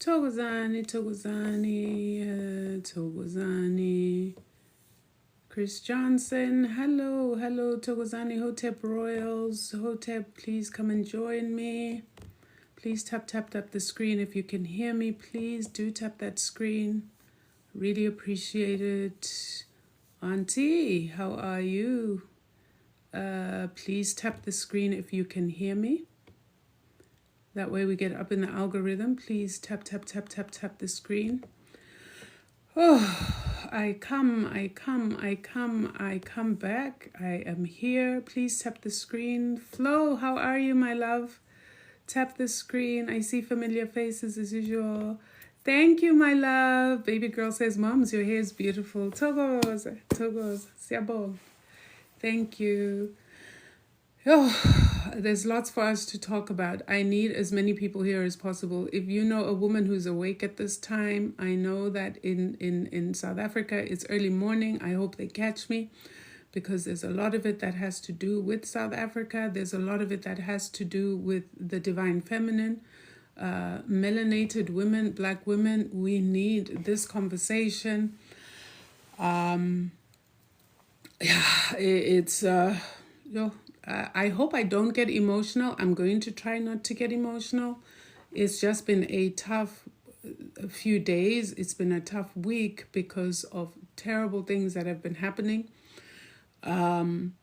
Thokozani. Chris Johnson, hello, Thokozani, Hotep Royals. Hotep, please come and join me. Please tap the screen. If you can hear me, please do tap that screen. Really appreciate it. Auntie, how are you? Please tap the screen if you can hear me. That way we get up in the algorithm. Please tap the screen. Oh, I come back. I am here. Please tap the screen. Flo, how are you, my love? Tap the screen. I see familiar faces as usual. Thank you, my love. Baby girl says, Moms, your hair is beautiful. Togos, siabo. Thank you. Oh, there's lots for us to talk about. I need as many people here as possible. If you know a woman who's awake at this time, I know that in South Africa, it's early morning. I hope they catch me because there's a lot of it that has to do with South Africa. There's a lot of it that has to do with the divine feminine. Melanated women, black women, we need this conversation. I hope I don't get emotional. I'm going to try not to get emotional. It's just been a few days. It's been a tough week because of terrible things that have been happening. And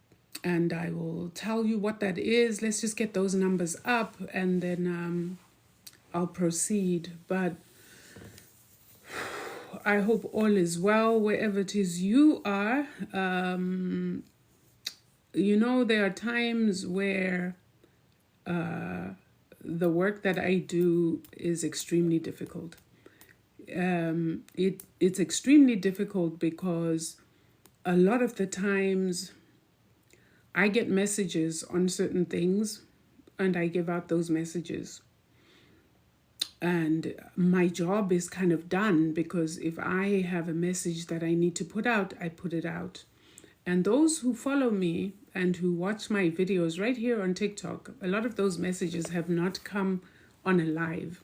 I will tell you what that is. Let's just get those numbers up and then I'll proceed. But I hope all is well wherever it is you are. There are times where the work that I do is extremely difficult. It's extremely difficult because a lot of the times I get messages on certain things and I give out those messages. And my job is kind of done because if I have a message that I need to put out, I put it out. And those who follow me and who watch my videos right here on TikTok, a lot of those messages have not come on a live.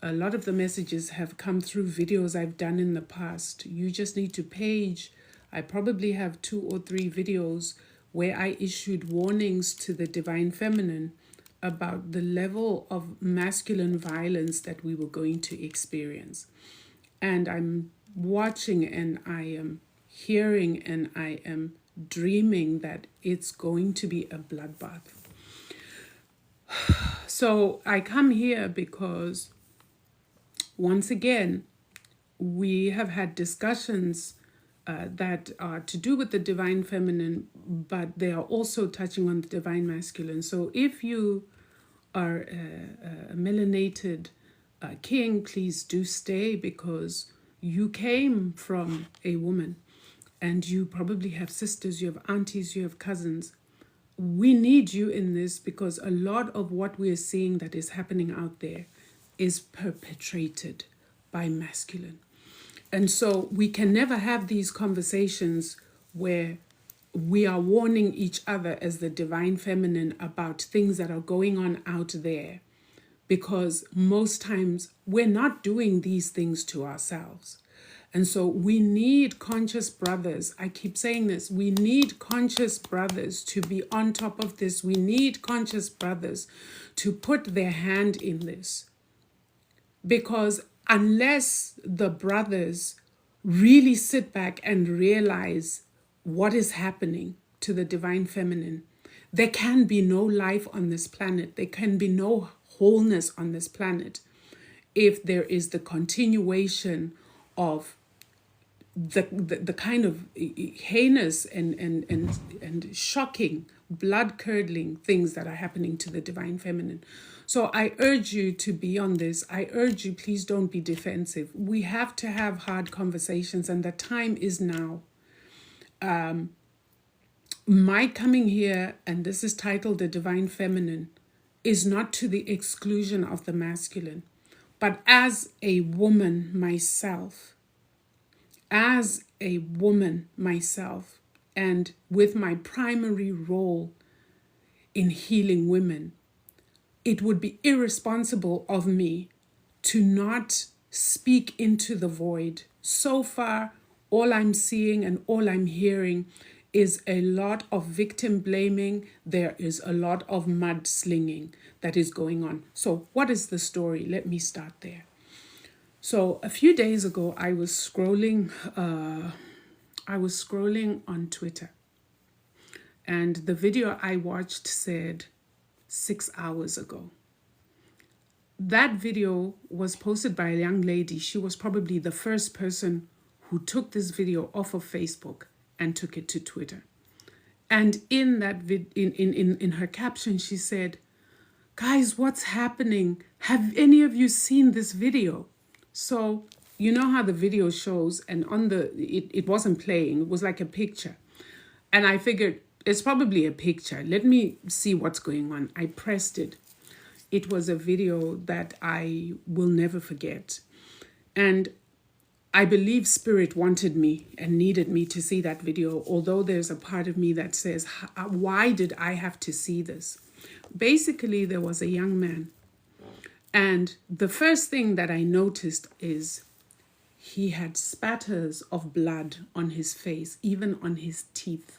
A lot of the messages have come through videos I've done in the past. You just need to page. I probably have 2 or 3 videos where I issued warnings to the divine feminine about the level of masculine violence that we were going to experience. And I'm watching and I am hearing and I am dreaming that it's going to be a bloodbath. So I come here because once again, we have had discussions that are to do with the divine feminine, but they are also touching on the divine masculine. So if you are a melanated king, please do stay because you came from a woman. And you probably have sisters, you have aunties, you have cousins. We need you in this because a lot of what we're seeing that is happening out there is perpetrated by masculine. And so we can never have these conversations where we are warning each other as the divine feminine about things that are going on out there. Because most times we're not doing these things to ourselves. And so we need conscious brothers. I keep saying this. We need conscious brothers to be on top of this. We need conscious brothers to put their hand in this. Because unless the brothers really sit back and realize what is happening to the divine feminine, there can be no life on this planet. There can be no wholeness on this planet if there is the continuation of the kind of heinous and shocking, blood-curdling things that are happening to the divine feminine. So I urge you to be on this. I urge you, please don't be defensive. We have to have hard conversations, and the time is now. My coming here, and this is titled The Divine Feminine, is not to the exclusion of the masculine, but as a woman myself, and with my primary role in healing women, it would be irresponsible of me to not speak into the void. So far, all I'm seeing and all I'm hearing is a lot of victim blaming. There is a lot of mudslinging that is going on. So what is the story? Let me start there. So a few days ago, I was scrolling on Twitter, and the video I watched said 6 hours ago. That video was posted by a young lady. She was probably the first person who took this video off of Facebook and took it to Twitter. And in that in her caption, she said, "Guys, what's happening? Have any of you seen this video?" So you know how the video shows, and on it wasn't playing. It was like a picture. And I figured it's probably a picture. Let me see what's going on. I pressed it. It was a video that I will never forget. And I believe Spirit wanted me and needed me to see that video, although there's a part of me that says, why did I have to see this? Basically, there was a young man. And the first thing that I noticed is he had spatters of blood on his face, even on his teeth,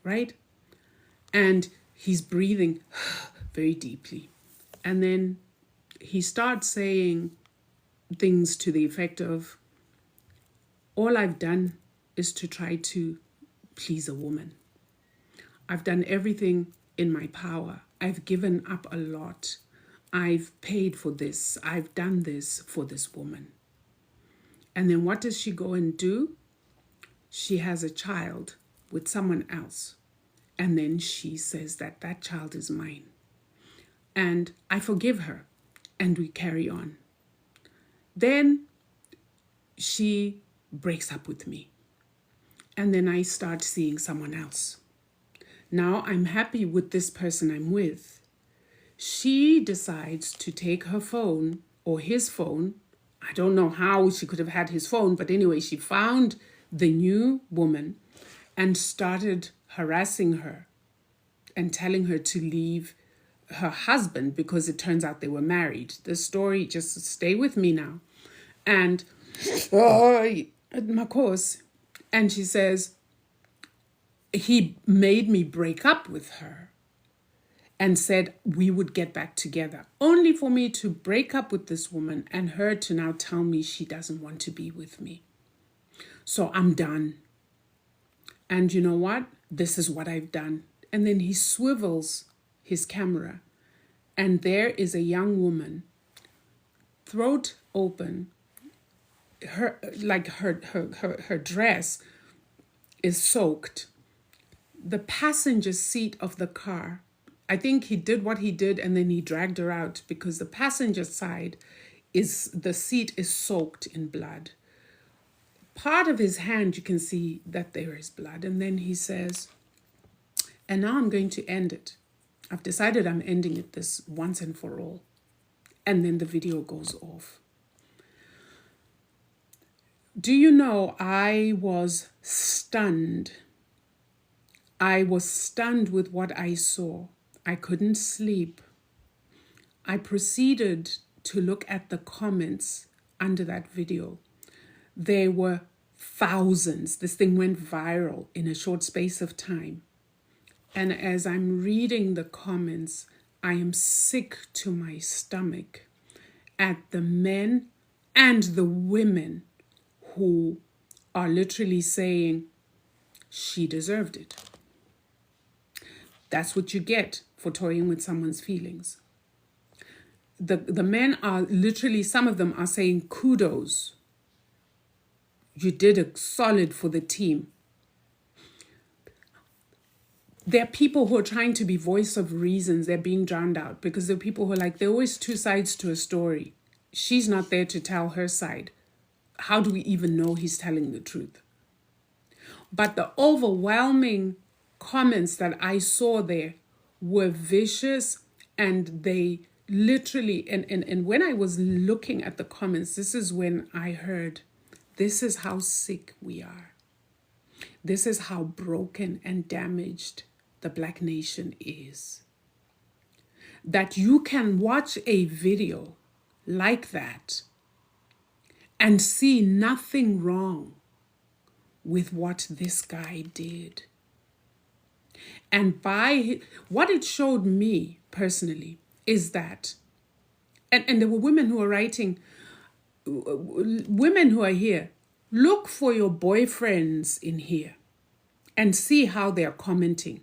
right? And he's breathing very deeply. And then he starts saying things to the effect of, all I've done is to try to please a woman. I've done everything in my power. I've given up a lot. I've paid for this. I've done this for this woman. And then what does she go and do? She has a child with someone else. And then she says that that child is mine. And I forgive her, and we carry on. Then she breaks up with me. And then I start seeing someone else. Now I'm happy with this person I'm with. She decides to take her phone or his phone. I don't know how she could have had his phone, but anyway, she found the new woman and started harassing her and telling her to leave her husband, because it turns out they were married. The story, just stay with me now. And my course, and she says, he made me break up with her and said we would get back together, only for me to break up with this woman and her to now tell me she doesn't want to be with me. So I'm done. And you know what? This is what I've done. And then he swivels his camera, and there is a young woman, throat open, her dress is soaked. The passenger seat of the car, I think he did what he did and then he dragged her out, because the passenger side the seat is soaked in blood. Part of his hand, you can see that there is blood. And then he says, and now I'm going to end it. I've decided I'm ending it this once and for all. And then the video goes off. Do you know, I was stunned. I was stunned with what I saw. I couldn't sleep. I proceeded to look at the comments under that video. There were thousands. This thing went viral in a short space of time. And as I'm reading the comments, I am sick to my stomach at the men and the women who are literally saying she deserved it. That's what you get for toying with someone's feelings. The men are literally, some of them are saying kudos. You did a solid for the team. There are people who are trying to be voice of reasons. They're being drowned out, because there are people who are like, there are always two sides to a story. She's not there to tell her side. How do we even know he's telling the truth? But the overwhelming comments that I saw there were vicious, and they literally, and when I was looking at the comments, this is when I heard, this is how sick we are. This is how broken and damaged the Black nation is. That you can watch a video like that and see nothing wrong with what this guy did. And what it showed me personally is that, and there were women who are writing, women who are here, look for your boyfriends in here and see how they're commenting,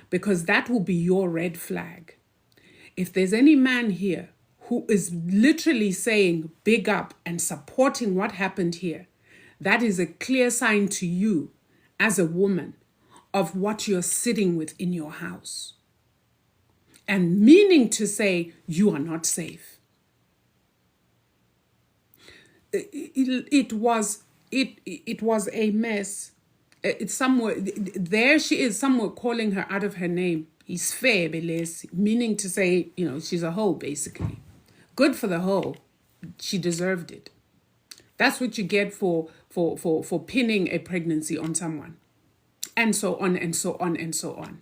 because that will be your red flag. If there's any man here who is literally saying big up and supporting what happened here, that is a clear sign to you as a woman of what you're sitting with in your house. And meaning to say you are not safe. It was a mess. It's somewhere there she is, somewhere calling her out of her name. He's fair, meaning to say, she's a hoe, basically. Good for the hoe. She deserved it. That's what you get for pinning a pregnancy on someone. And so on and so on and so on.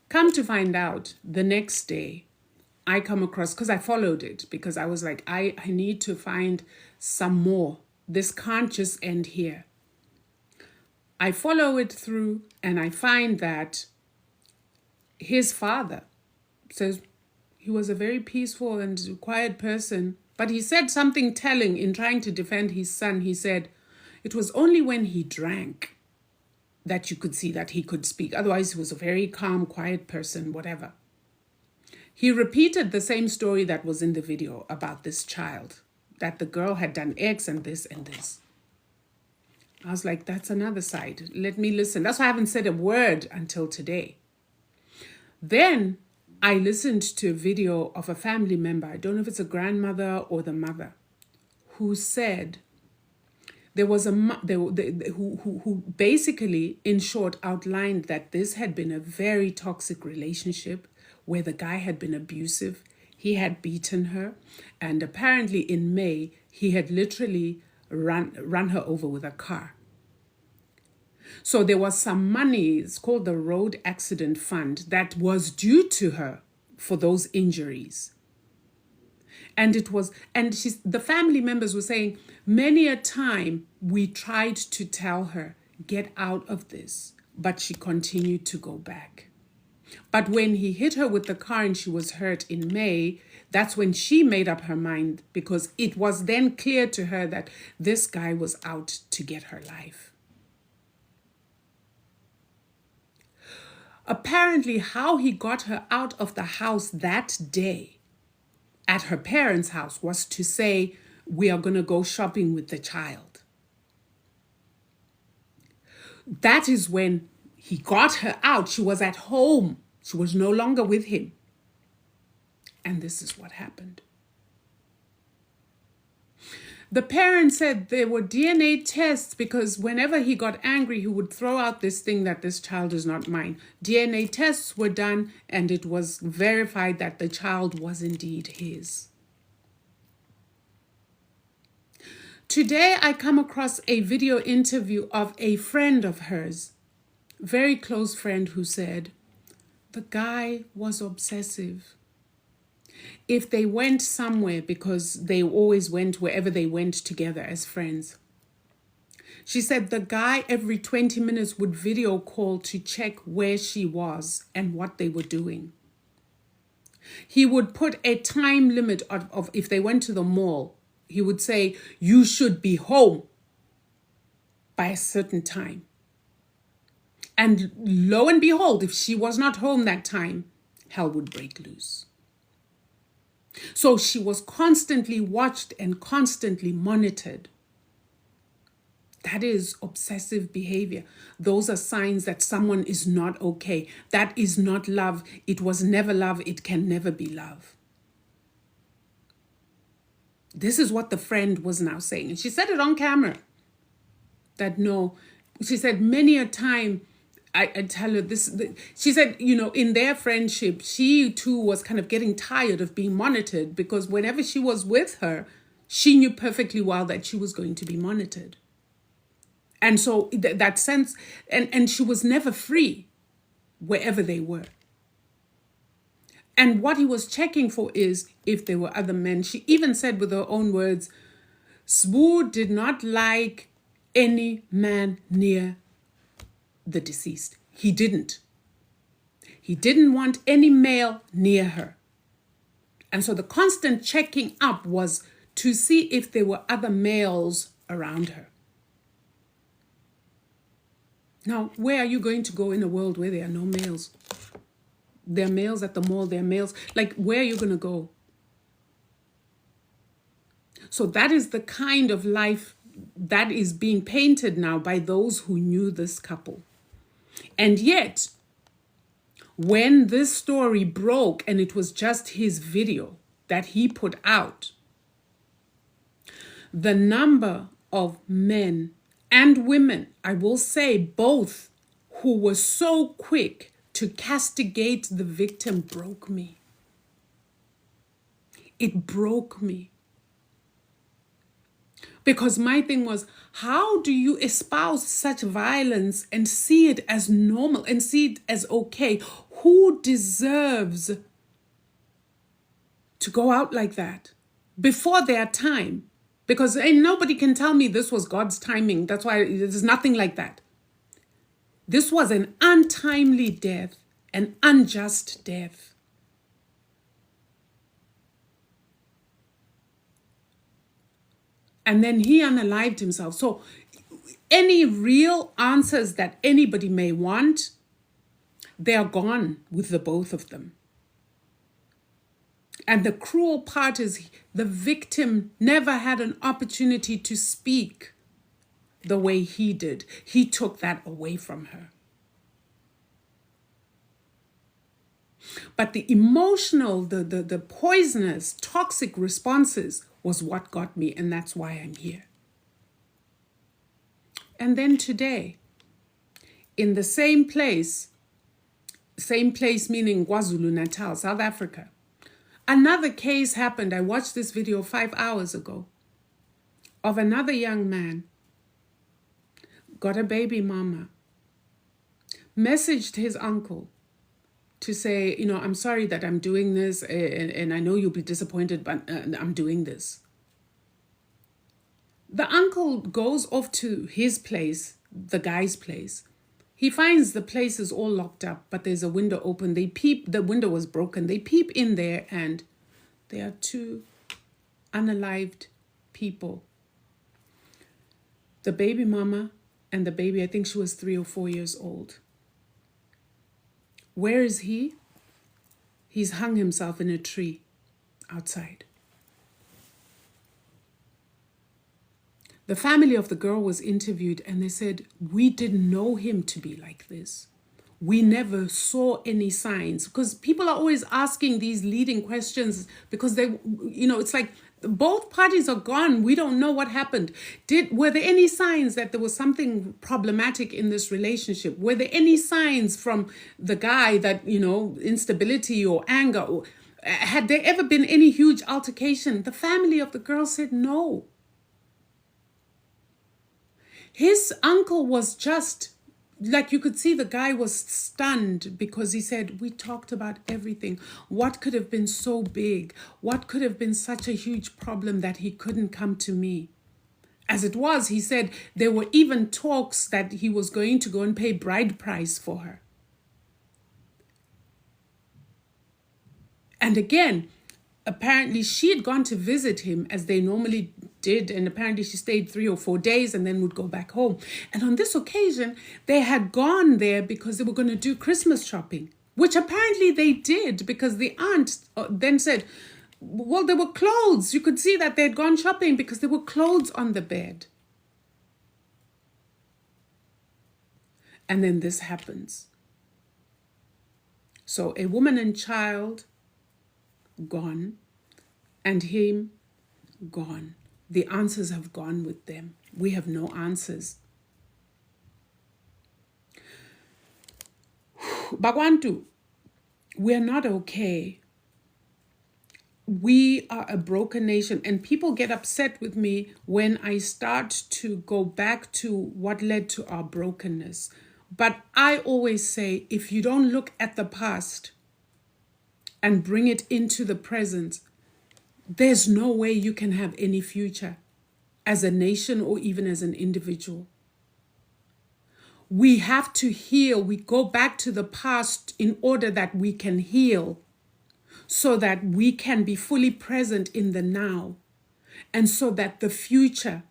Come to find out, the next day, I come across, because I followed it, because I was like, I need to find some more. This can't just end here. I follow it through and I find that his father says he was a very peaceful and quiet person, but he said something telling in trying to defend his son. He said it was only when he drank that you could see that he could speak. Otherwise, he was a very calm, quiet person, whatever. He repeated the same story that was in the video about this child, that the girl had done X and this and this. I was like, that's another side. Let me listen. That's why I haven't said a word until today. Then I listened to a video of a family member, I don't know if it's a grandmother or the mother, who said there was who basically, in short, outlined that this had been a very toxic relationship where the guy had been abusive. He had beaten her, and apparently in May, he had literally run her over with a car. So there was some money, it's called the Road Accident Fund, that was due to her for those injuries. And the family members were saying, many a time we tried to tell her, get out of this, but she continued to go back. But when he hit her with the car and she was hurt in May, that's when she made up her mind, because it was then clear to her that this guy was out to get her life. Apparently, how he got her out of the house that day at her parents' house was to say, we are going to go shopping with the child. That is when he got her out. She was at home. She was no longer with him. And this is what happened. The parents said there were DNA tests because whenever he got angry, he would throw out this thing that this child is not mine. DNA tests were done and it was verified that the child was indeed his. Today, I come across a video interview of a friend of hers, very close friend, who said the guy was obsessive. If they went somewhere, because they always went wherever they went together as friends, she said the guy every 20 minutes would video call to check where she was and what they were doing. He would put a time limit of if they went to the mall, he would say, you should be home by a certain time. And lo and behold, if she was not home that time, hell would break loose. So she was constantly watched and constantly monitored. That is obsessive behavior. Those are signs that someone is not okay. That is not love. It was never love. It can never be love. This is what the friend was now saying. And she said it on camera. That no, she said many a time, I tell her this, she said, in their friendship, she too was kind of getting tired of being monitored, because whenever she was with her, she knew perfectly well that she was going to be monitored. And so that sense, and she was never free wherever they were. And what he was checking for is if there were other men. She even said with her own words, Sbu did not like any man near the deceased. He didn't. He didn't want any male near her. And so the constant checking up was to see if there were other males around her. Now, where are you going to go in a world where there are no males? There are males at the mall, there are males. Like, where are you going to go? So that is the kind of life that is being painted now by those who knew this couple. And yet, when this story broke and it was just his video that he put out, the number of men and women, I will say both, who were so quick to castigate the victim broke me. It broke me. Because my thing was, how do you espouse such violence and see it as normal and see it as okay? Who deserves to go out like that before their time? Because nobody can tell me this was God's timing. That's why there's nothing like that. This was an untimely death, an unjust death. And then he unalived himself. So any real answers that anybody may want, they are gone with the both of them. And the cruel part is the victim never had an opportunity to speak the way he did. He took that away from her. But the emotional, the poisonous, toxic responses was what got me, and that's why I'm here. And then today, in the same place meaning KwaZulu-Natal, South Africa, another case happened. I watched this video 5 hours ago of another young man, got a baby mama, messaged his uncle to say, I'm sorry that I'm doing this, and I know you'll be disappointed, but I'm doing this. The uncle goes off to his place, the guy's place. He finds the place is all locked up, but there's a window open. They peep, the window was broken. They peep in there, and there are two unalived people. The baby mama and the baby, I think she was 3 or 4 years old. Where is he? He's hung himself in a tree outside. The family of the girl was interviewed and they said, we didn't know him to be like this. We never saw any signs, because people are always asking these leading questions because they, it's like both parties are gone. We don't know what happened. Were there any signs that there was something problematic in this relationship? Were there any signs from the guy that, instability or anger? Or had there ever been any huge altercation? The family of the girl said no. His uncle was just, like, you could see the guy was stunned because he said, we talked about everything. What could have been so big? What could have been such a huge problem that he couldn't come to me? As it was, he said, there were even talks that he was going to go and pay bride price for her. And again, apparently she had gone to visit him as they normally did, and apparently she stayed 3 or 4 days and then would go back home. And on this occasion, they had gone there because they were going to do Christmas shopping, which apparently they did, because the aunt then said, well, there were clothes. You could see that they had gone shopping because there were clothes on the bed. And then this happens. So a woman and child gone, and him gone. The answers have gone with them. We have no answers. Bagwantu, we're not okay. We are a broken nation, and people get upset with me when I start to go back to what led to our brokenness. But I always say, if you don't look at the past and bring it into the present, there's no way you can have any future. as a nation or even as an individual. We have to heal. We go back to the past in order that we can heal, so that we can be fully present in the now, and so that the future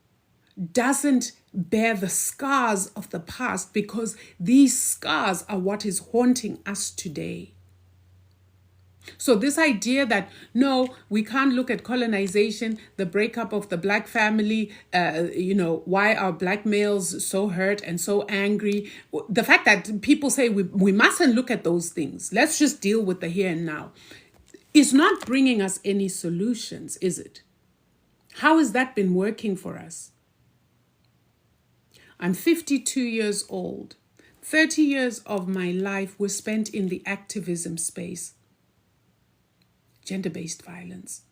doesn't bear the scars of the past, because these scars are what is haunting us today. So this idea that, no, we can't look at colonization, the breakup of the black family, why are black males so hurt and so angry? The fact that people say we mustn't look at those things, let's just deal with the here and now, is not bringing us any solutions, is it? How has that been working for us? I'm 52 years old. 30 years of my life were spent in the activism space. Gender-based violence.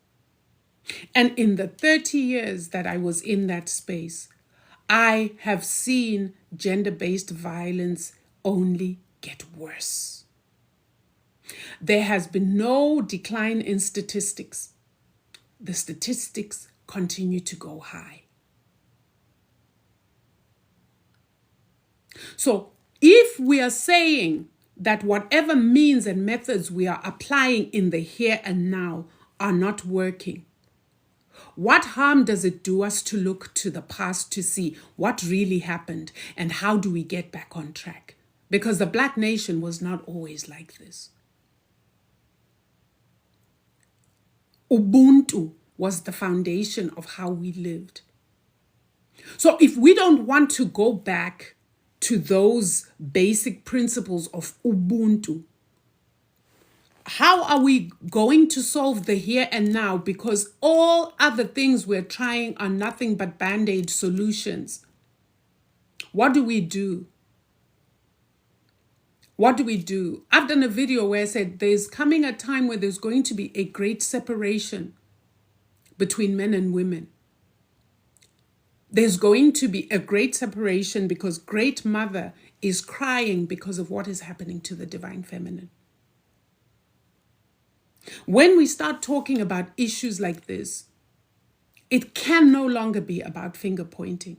And in the 30 years that I was in that space, I have seen gender-based violence only get worse. There has been no decline in statistics. The statistics continue to go high. So if we are saying that whatever means and methods we are applying in the here and now are not working, what harm does it do us to look to the past to see what really happened and how do we get back on track? Because the Black nation was not always like this. Ubuntu was the foundation of how we lived. So if we don't want to go back to those basic principles of Ubuntu, how are we going to solve the here and now? Because all other things we're trying are nothing but band-aid solutions. What do we do? What do we do? I've done a video where I said there's coming a time where there's going to be a great separation between men and women. There's going to be a great separation because Great Mother is crying because of what is happening to the divine feminine. When we start talking about issues like this, it can no longer be about finger pointing.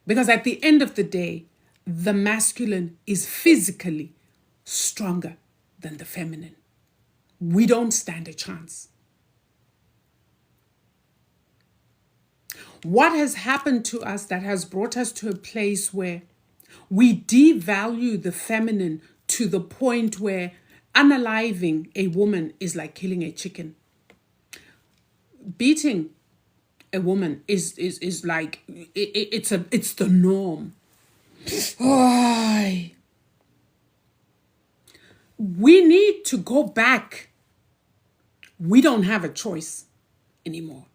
Because at the end of the day, the masculine is physically stronger than the feminine. We don't stand a chance. What has happened to us that has brought us to a place where we devalue the feminine to the point where unaliving a woman is like killing a chicken. Beating a woman is like, it's the norm. Oh, we need to go back. We don't have a choice anymore.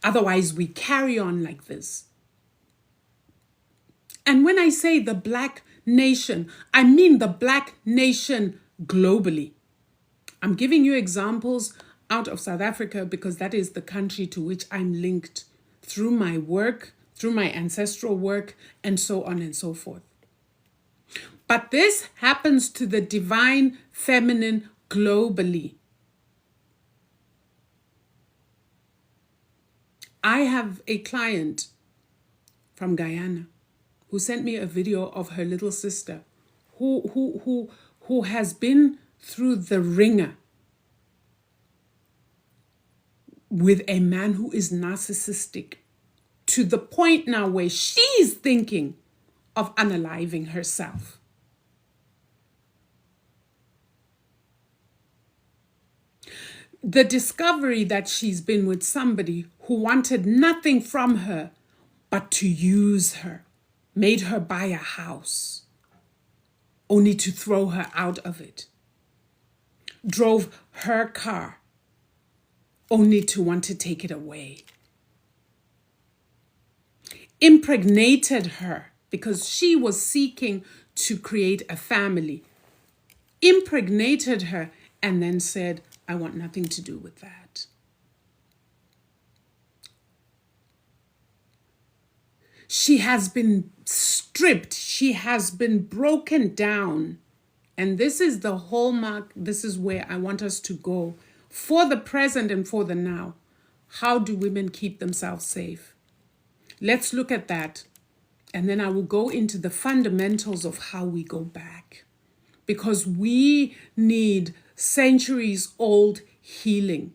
Otherwise, we carry on like this. And when I say the Black nation, I mean the Black nation globally. I'm giving you examples out of South Africa because that is the country to which I'm linked through my work, through my ancestral work, and so on and so forth. But this happens to the divine feminine globally. I have a client from Guyana who sent me a video of her little sister who has been through the ringer with a man who is narcissistic to the point now where she's thinking of unaliving herself. The discovery that she's been with somebody who wanted nothing from her but to use her, made her buy a house, only to throw her out of it, drove her car, only to want to take it away, impregnated her because she was seeking to create a family, impregnated her, and then said, I want nothing to do with that. She has been stripped. She has been broken down. And this is the hallmark. This is where I want us to go for the present and for the now. How do women keep themselves safe? Let's look at that. And then I will go into the fundamentals of how we go back. Because we need centuries old healing.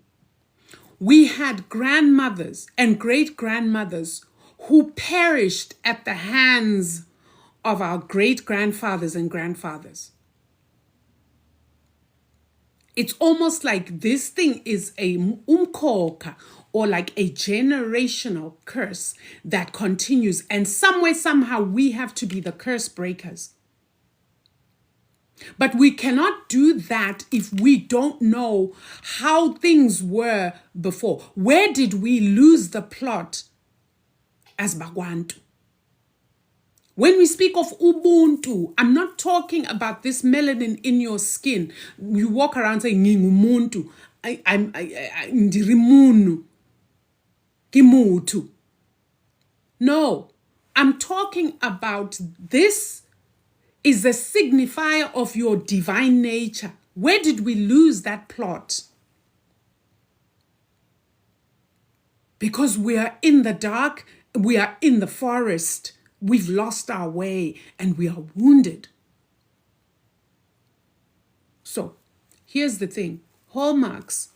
We had grandmothers and great grandmothers who perished at the hands of our great grandfathers and grandfathers. It's almost like this thing is a umkoka, or like a generational curse that continues. And somewhere, somehow, we have to be the curse breakers. But we cannot do that if we don't know how things were before. Where did we lose the plot as Bagwantu? When we speak of Ubuntu, I'm not talking about this melanin in your skin. You walk around saying, Ngingumuntu, I'm Ndirimunu, Kimutu. No, I'm talking about this is a signifier of your divine nature. Where did we lose that plot? Because we are in the dark, we are in the forest, we've lost our way, and we are wounded. So, here's the thing. Hallmarks.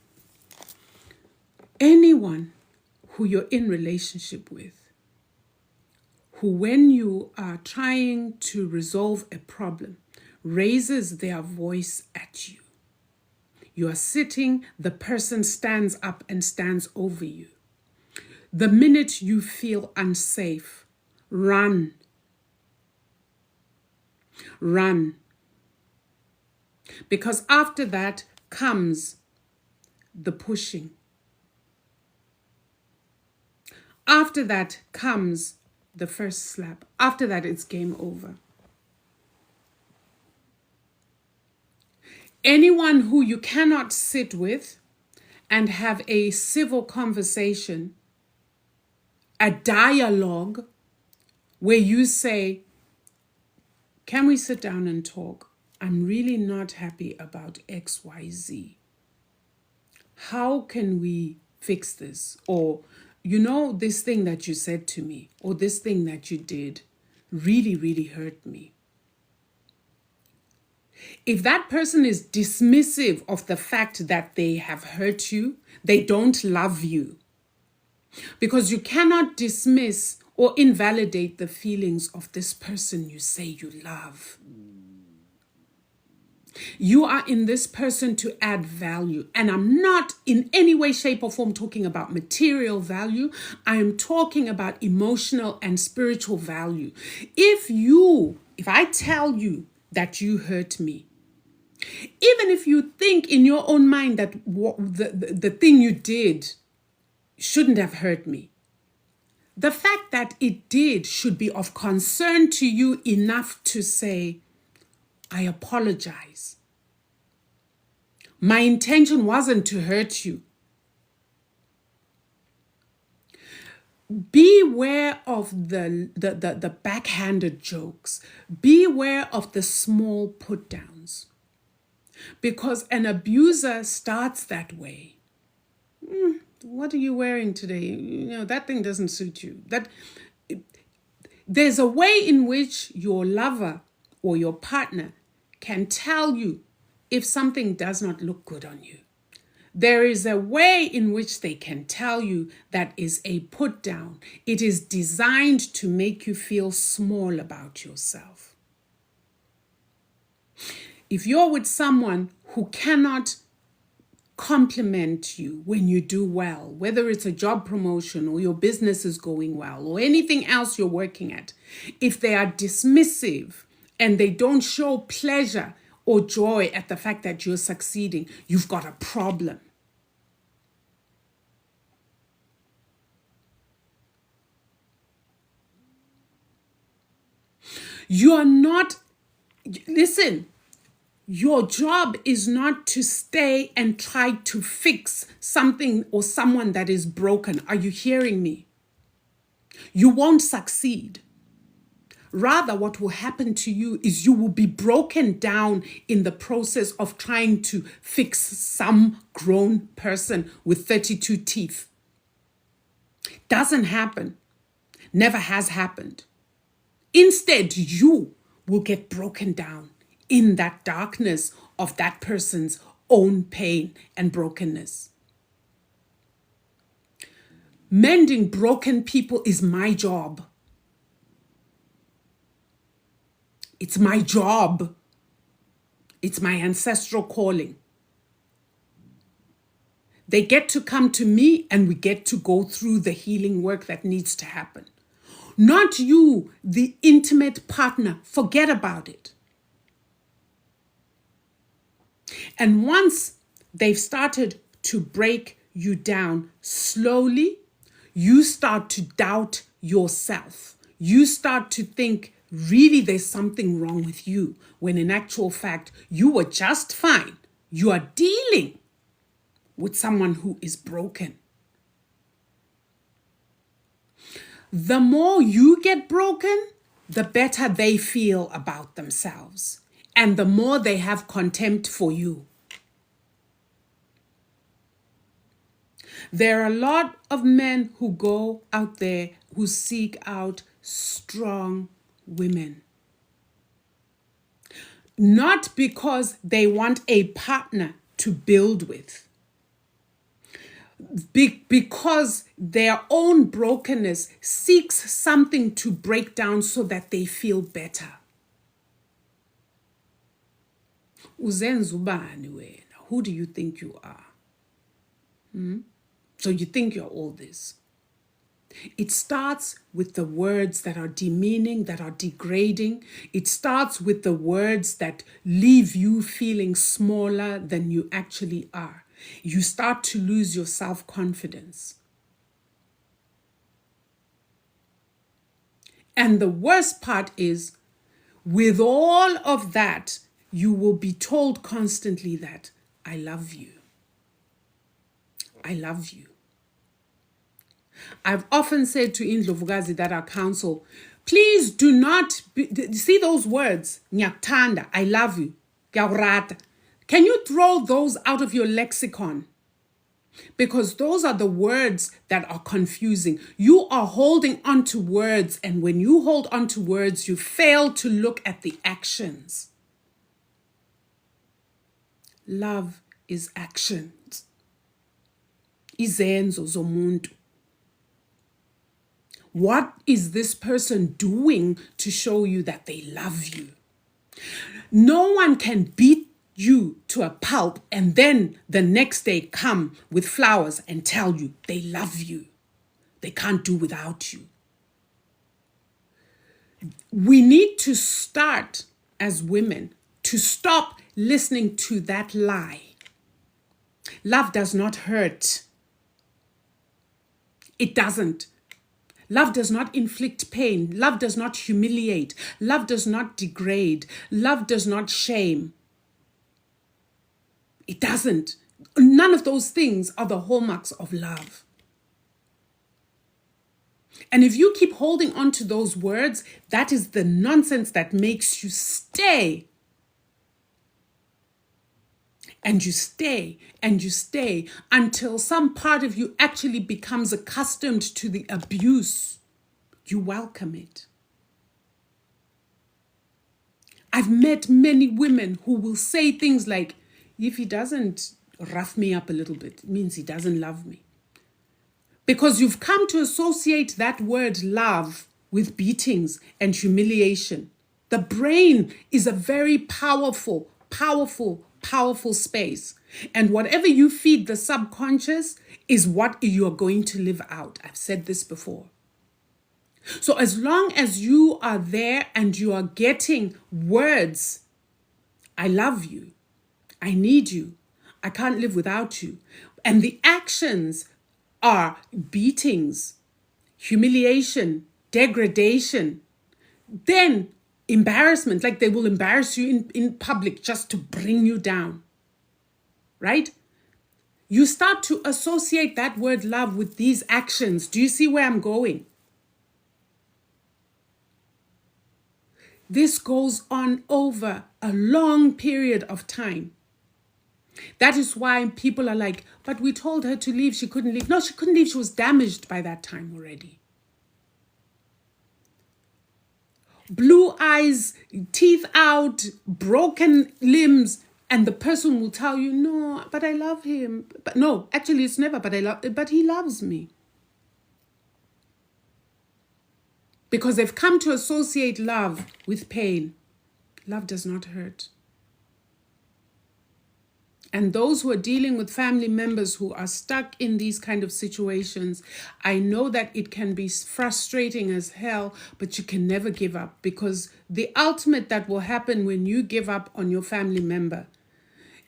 Anyone who you're in relationship with, who when you are trying to resolve a problem, raises their voice at you. You are sitting, the person stands up and stands over you. The minute you feel unsafe, run. Run. Because after that comes the pushing. After that comes the first slap. After that, it's game over. Anyone who you cannot sit with and have a civil conversation, a dialogue where you say, can we sit down and talk? I'm really not happy about XYZ. How can we fix this? Or, you know, this thing that you said to me, or this thing that you did really, really hurt me. If that person is dismissive of the fact that they have hurt you, they don't love you. Because you cannot dismiss or invalidate the feelings of this person you say you love. You are in this person to add value. And I'm not in any way, shape, or form talking about material value. I am talking about emotional and spiritual value. If I tell you that you hurt me, even if you think in your own mind that the thing you did shouldn't have hurt me, the fact that it did should be of concern to you enough to say, I apologize. My intention wasn't to hurt you. Beware of the backhanded jokes. Beware of the small put downs. Because an abuser starts that way. What are you wearing today? You know, that thing doesn't suit you. There's a way in which your lover or your partner can tell you if something does not look good on you. There is a way in which they can tell you that is a put down. It is designed to make you feel small about yourself. If you're with someone who cannot compliment you when you do well, whether it's a job promotion or your business is going well or anything else you're working at, if they are dismissive and they don't show pleasure or joy at the fact that you're succeeding, you've got a problem. Listen, your job is not to stay and try to fix something or someone that is broken. Are you hearing me? You won't succeed. Rather, what will happen to you is you will be broken down in the process of trying to fix some grown person with 32 teeth. Doesn't happen. Never has happened. Instead, you will get broken down in that darkness of that person's own pain and brokenness. Mending broken people is my job. It's my job. It's my ancestral calling. They get to come to me and we get to go through the healing work that needs to happen. Not you, the intimate partner. Forget about it. And once they've started to break you down slowly, you start to doubt yourself. You start to think, really, there's something wrong with you, when in actual fact, you were just fine. You are dealing with someone who is broken. The more you get broken, the better they feel about themselves, and the more they have contempt for you. There are a lot of men who go out there who seek out strong women. Not because they want a partner to build with, because their own brokenness seeks something to break down so that they feel better. Uzenza ubani wena? Who do you think you are? So you think you're all this. It starts with the words that are demeaning, that are degrading. It starts with the words that leave you feeling smaller than you actually are. You start to lose your self-confidence. And the worst part is, with all of that, you will be told constantly that, I love you. I love you. I've often said to Indlovukazi that I counsel, please do not, see those words, nyakuthanda, I love you, ngiyakurata. Can you throw those out of your lexicon? Because those are the words that are confusing. You are holding on to words, and when you hold on to words, you fail to look at the actions. Love is actions. Izenzo zomuntu. What is this person doing to show you that they love you? No one can beat you to a pulp and then the next day come with flowers and tell you they love you. They can't do without you. We need to start as women to stop listening to that lie. Love does not hurt. It doesn't. Love does not inflict pain. Love does not humiliate. Love does not degrade. Love does not shame. It doesn't. None of those things are the hallmarks of love. And if you keep holding on to those words, that is the nonsense that makes you stay. And you stay and you stay until some part of you actually becomes accustomed to the abuse. You welcome it. I've met many women who will say things like, if he doesn't rough me up a little bit, it means he doesn't love me. Because you've come to associate that word love with beatings and humiliation. The brain is a very powerful space. And whatever you feed the subconscious is what you're going to live out. I've said this before. So as long as you are there and you are getting words, I love you, I need you, I can't live without you, and the actions are beatings, humiliation, degradation, then embarrassment, like they will embarrass you in public just to bring you down, right? You start to associate that word love with these actions. Do you see where I'm going? This goes on over a long period of time. That is why people are like, but we told her to leave. She couldn't leave. No, she couldn't leave. She was damaged by that time already. Blue eyes, teeth out, broken limbs. And the person will tell you, no, but I love him. But no, actually it's never, but he loves me. Because they've come to associate love with pain. Love does not hurt. And those who are dealing with family members who are stuck in these kind of situations, I know that it can be frustrating as hell, but you can never give up, because the ultimate that will happen when you give up on your family member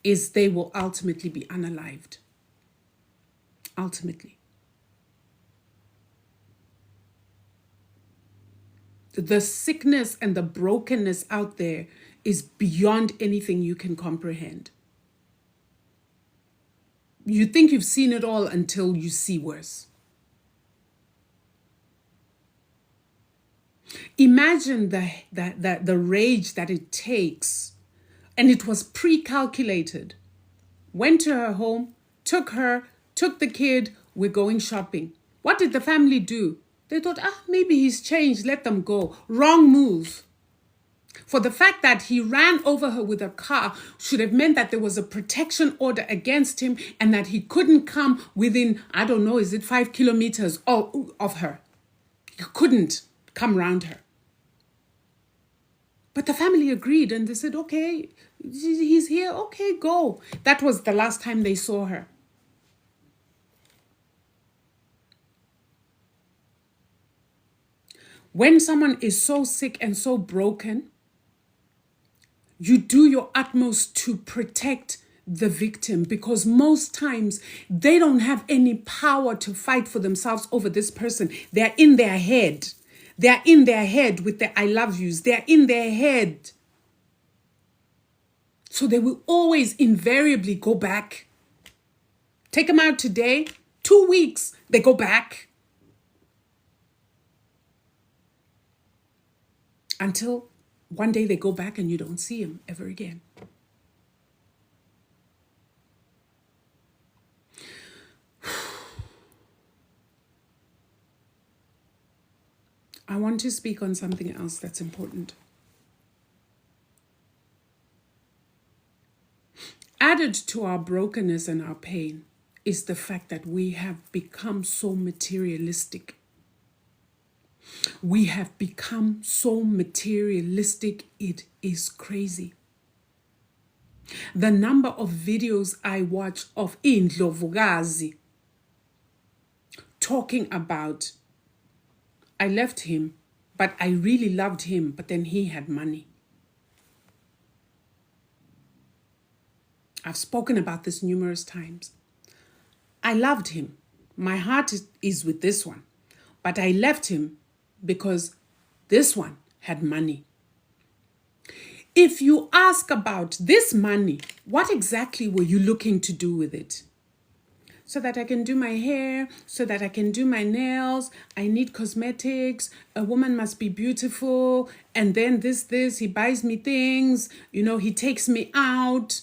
is they will ultimately be unalived. Ultimately. The sickness and the brokenness out there is beyond anything you can comprehend. You think you've seen it all until you see worse. Imagine the rage that it takes. And it was pre-calculated. Went to her home, took the kid, we're going shopping. What did the family do? They thought, maybe he's changed, let them go. Wrong move. For the fact that he ran over her with a car should have meant that there was a protection order against him and that he couldn't come within, 5 kilometers of her. He couldn't come around her. But the family agreed and they said, okay, he's here, okay, go. That was the last time they saw her. When someone is so sick and so broken, you do your utmost to protect the victim, because most times they don't have any power to fight for themselves over this person. They're in their head. They're in their head with the I love yous. They're in their head. So they will always invariably go back. Take them out today, 2 weeks, they go back. Until one day they go back and you don't see him ever again. I want to speak on something else that's important. Added to our brokenness and our pain is the fact that we have become so materialistic. We have become so materialistic, it is crazy. The number of videos I watch of Indlovukazi talking about, I left him, but I really loved him, but then he had money. I've spoken about this numerous times. I loved him. My heart is with this one, but I left him because this one had money. If you ask about this money, what exactly were you looking to do with it? So that I can do my hair, so that I can do my nails, I need cosmetics, a woman must be beautiful, and then this, he buys me things, he takes me out.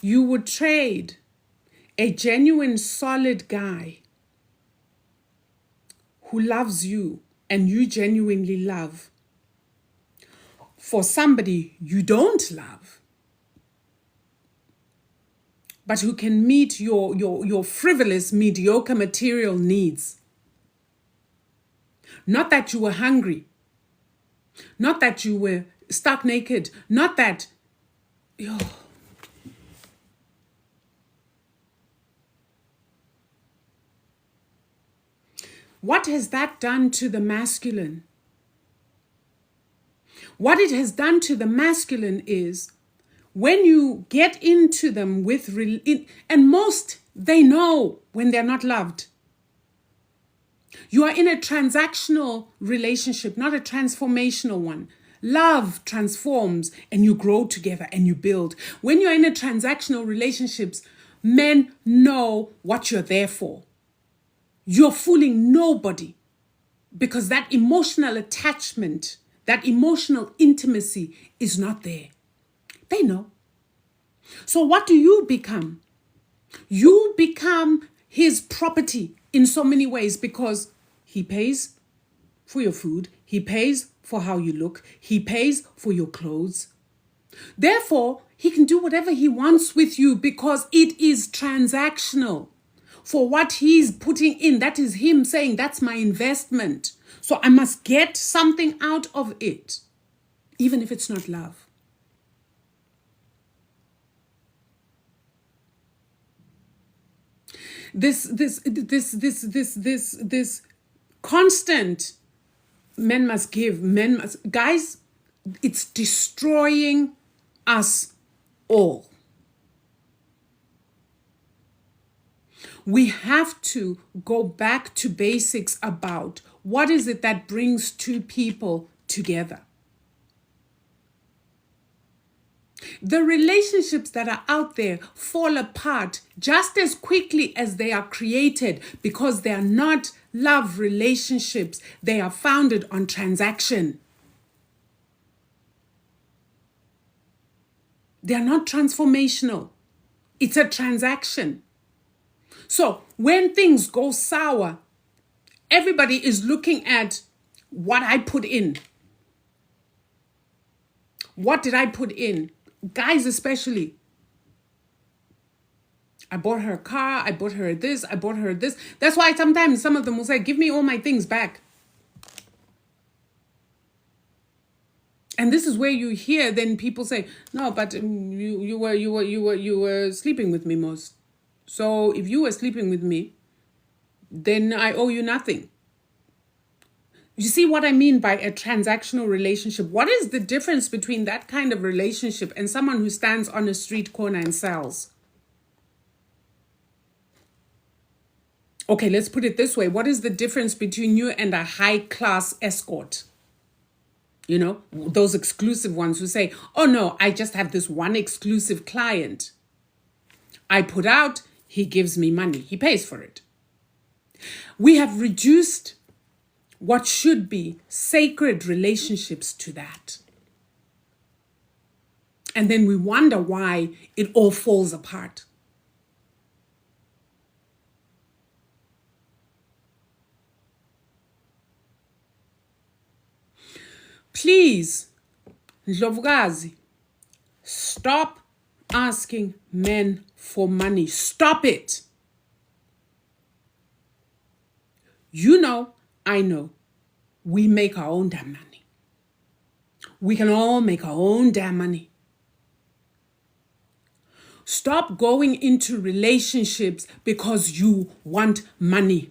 You would trade a genuine, solid guy who loves you and you genuinely love for somebody you don't love, but who can meet your frivolous, mediocre material needs. Not that you were hungry, not that you were stark naked, not that... What has that done to the masculine? What it has done to the masculine is when you get into them with... and most, they know when they're not loved. You are in a transactional relationship, not a transformational one. Love transforms and you grow together and you build. When you're in a transactional relationships, men know what you're there for. You're fooling nobody because that emotional attachment that emotional intimacy is not there. They know. So what do you become? You become his property in so many ways because he pays for your food. He pays for how you look. He pays for your clothes. Therefore, he can do whatever he wants with you because it is transactional. For what he's putting in, that is him saying, that's my investment. So I must get something out of it, even if it's not love. This constant men must give, men must, guys, it's destroying us all. We have to go back to basics about what is it that brings two people together. The relationships that are out there fall apart just as quickly as they are created because they are not love relationships. They are founded on transaction. They are not transformational. It's a transaction. So when things go sour, everybody is looking at what I put in. What did I put in? Guys especially. I bought her a car, I bought her this, I bought her this. That's why sometimes some of them will say, give me all my things back. And this is where you hear then people say, no, but you were sleeping with me most. So if you were sleeping with me, then I owe you nothing. You see what I mean by a transactional relationship? What is the difference between that kind of relationship and someone who stands on a street corner and sells? Okay, let's put it this way. What is the difference between you and a high-class escort? You know, those exclusive ones who say, oh no, I just have this one exclusive client. I put out, he gives me money. He pays for it. We have reduced what should be sacred relationships to that. And then we wonder why it all falls apart. Please, Ndlovukazi, stop asking men for money. Stop it. You know, I know, we make our own damn money. We can all make our own damn money. Stop going into relationships because you want money.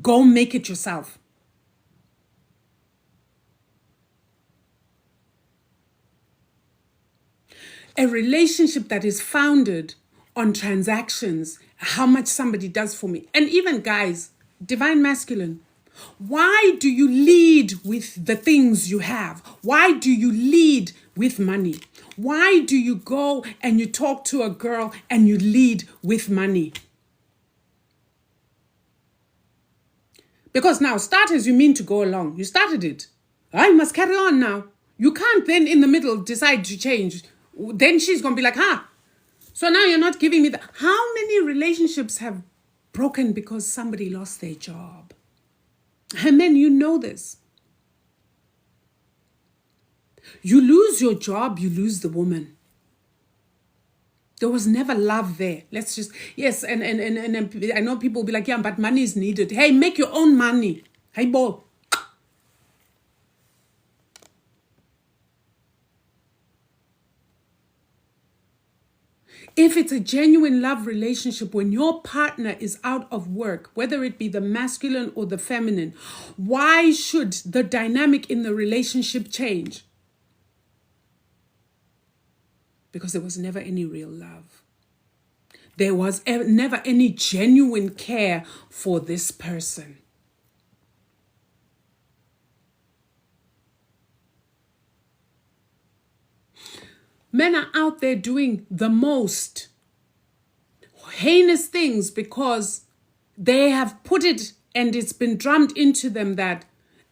Go make it yourself. A relationship that is founded on transactions, how much somebody does for me. And even guys, divine masculine, why do you lead with the things you have? Why do you lead with money? Why do you go and you talk to a girl and you lead with money? Because now, starters, you mean to go along. You started it. I must carry on now. You can't then in the middle decide to change. Then she's going to be like, so now you're not giving me that. How many relationships have broken because somebody lost their job? And men, you know this. You lose your job, you lose the woman. There was never love there. Let's just, yes, and I know people will be like, yeah, but money is needed. Hey, make your own money. Hey, boy. If it's a genuine love relationship, when your partner is out of work, whether it be the masculine or the feminine, why should the dynamic in the relationship change? Because there was never any real love. There was never any genuine care for this person. Men are out there doing the most heinous things because they have put it and it's been drummed into them that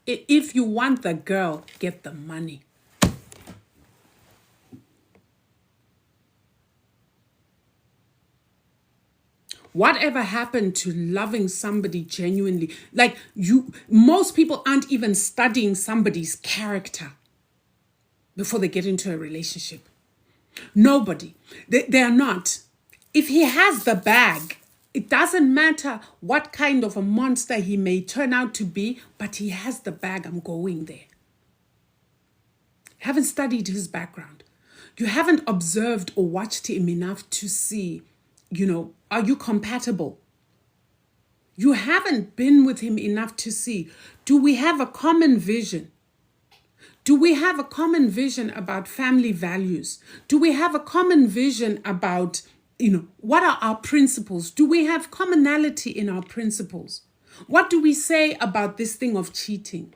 If you want the girl, get the money. Whatever happened to loving somebody genuinely? Like most people aren't even studying somebody's character before they get into a relationship. Nobody. They are not. If he has the bag, it doesn't matter what kind of a monster he may turn out to be, but he has the bag. I'm going there. Haven't studied his background. You haven't observed or watched him enough to see, are you compatible? You haven't been with him enough to see, do we have a common vision? Do we have a common vision about family values? Do we have a common vision about, what are our principles? Do we have commonality in our principles? What do we say about this thing of cheating?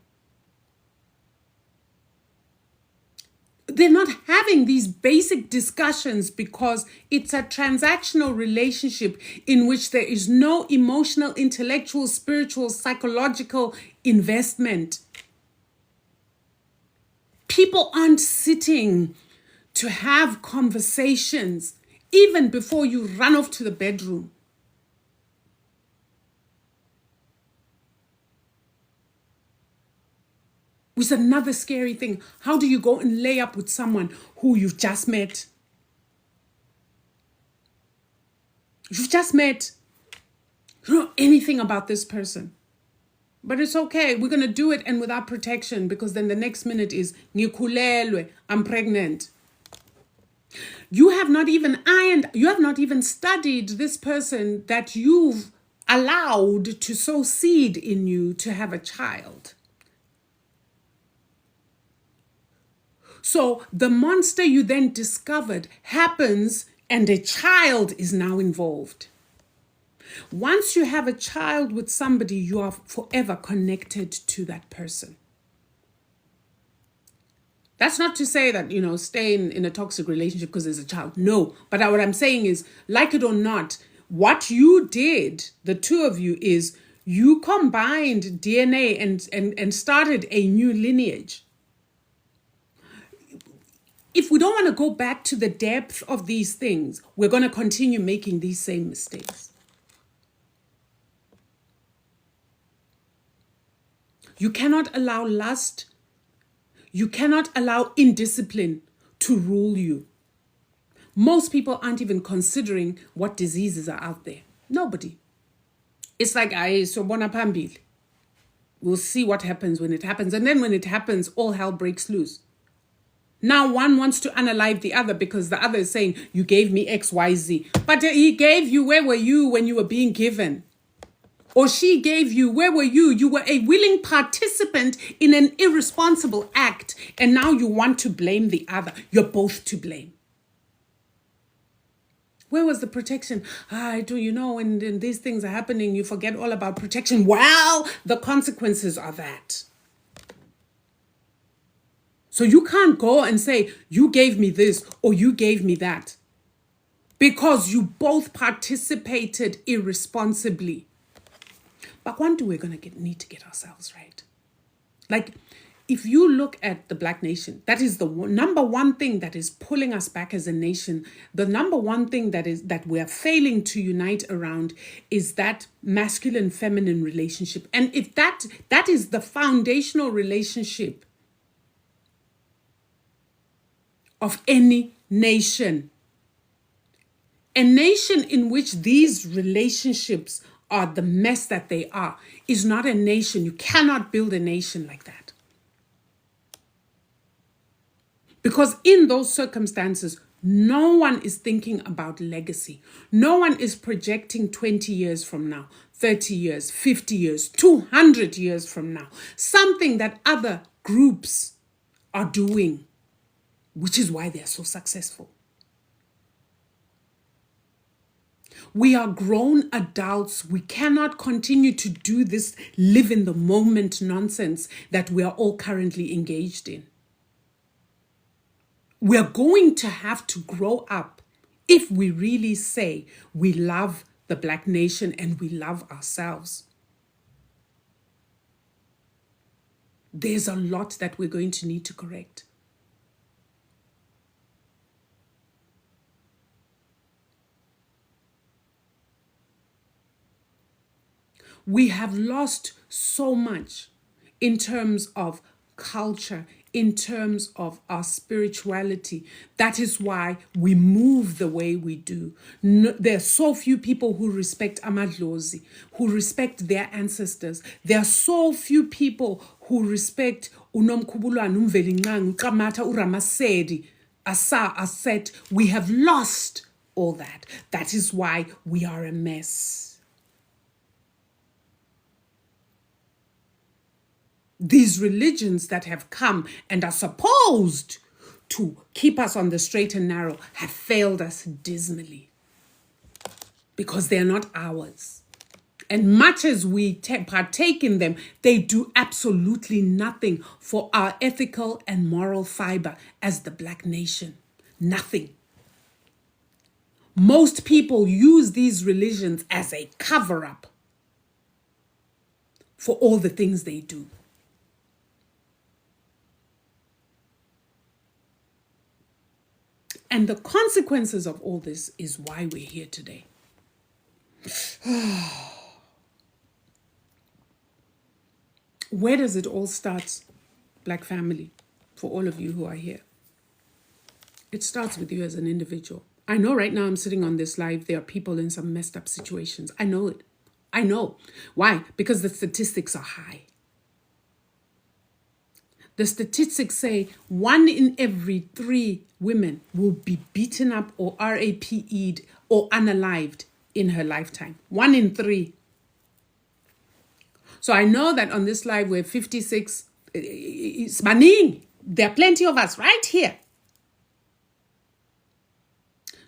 They're not having these basic discussions because it's a transactional relationship in which there is no emotional, intellectual, spiritual, psychological investment. People aren't sitting to have conversations even before you run off to the bedroom. Which is another scary thing. How do you go and lay up with someone who you've just met? You've just met. You don't know anything about this person. But it's okay. We're going to do it and without protection, because then the next minute is, ngikhulelwe, I'm pregnant. You have not even studied this person that you've allowed to sow seed in you to have a child. So the monster you then discovered happens and a child is now involved. Once you have a child with somebody, you are forever connected to that person. That's not to say that, stay in a toxic relationship because there's a child. No, but what I'm saying is, like it or not, what you did, the two of you, is you combined DNA and started a new lineage. If we don't want to go back to the depth of these things, we're going to continue making these same mistakes. You cannot allow lust. You cannot allow indiscipline to rule you. Most people aren't even considering what diseases are out there. Nobody. It's like, sobona phambili. We'll see what happens when it happens. And then when it happens, all hell breaks loose. Now one wants to unalive the other because the other is saying, you gave me X, Y, Z. But he gave you, where were you when you were being given? Or she gave you, where were you? You were a willing participant in an irresponsible act. And now you want to blame the other. You're both to blame. Where was the protection? When these things are happening, you forget all about protection. Well, the consequences are that. So you can't go and say, you gave me this or you gave me that. Because you both participated irresponsibly. But one day we're going to need to get ourselves right. Like, if you look at the Black nation, that is the number one thing that is pulling us back as a nation. The number one thing that we're failing to unite around is that masculine-feminine relationship. And if that is the foundational relationship of any nation. A nation in which these relationships are the mess that they are is not a nation. You cannot build a nation like that. Because in those circumstances, no one is thinking about legacy. No one is projecting 20 years from now, 30 years, 50 years, 200 years from now. Something that other groups are doing, which is why they're so successful. We are grown adults. We cannot continue to do this live in the moment nonsense that we are all currently engaged in. We are going to have to grow up if we really say we love the Black nation and we love ourselves. there's a lot that we're going to need to correct. We have lost so much in terms of culture, in terms of our spirituality. That is why we move the way we do. No, there are so few people who respect amadlozi, who respect their ancestors. There are so few people who respect unomkhubulwane, umvelinqangi, uqamata, uramasedi, asa, aset. We have lost all that. That is why we are a mess. These religions that have come and are supposed to keep us on the straight and narrow have failed us dismally because they are not ours. And much as we partake in them, they do absolutely nothing for our ethical and moral fiber as the Black nation. Nothing. Most people use these religions as a cover-up for all the things they do. And the consequences of all this is why we're here today. Where does it all start, Black family, for all of you who are here? It starts with you as an individual. I know right now I'm sitting on this live, there are people in some messed up situations. I know it. I know. Why? Because the statistics are high. The statistics say 1 in every 3 women will be beaten up or RAPE'd or unalived in her lifetime. 1 in 3. So I know that on this live we're 56. It's maning. There are plenty of us right here.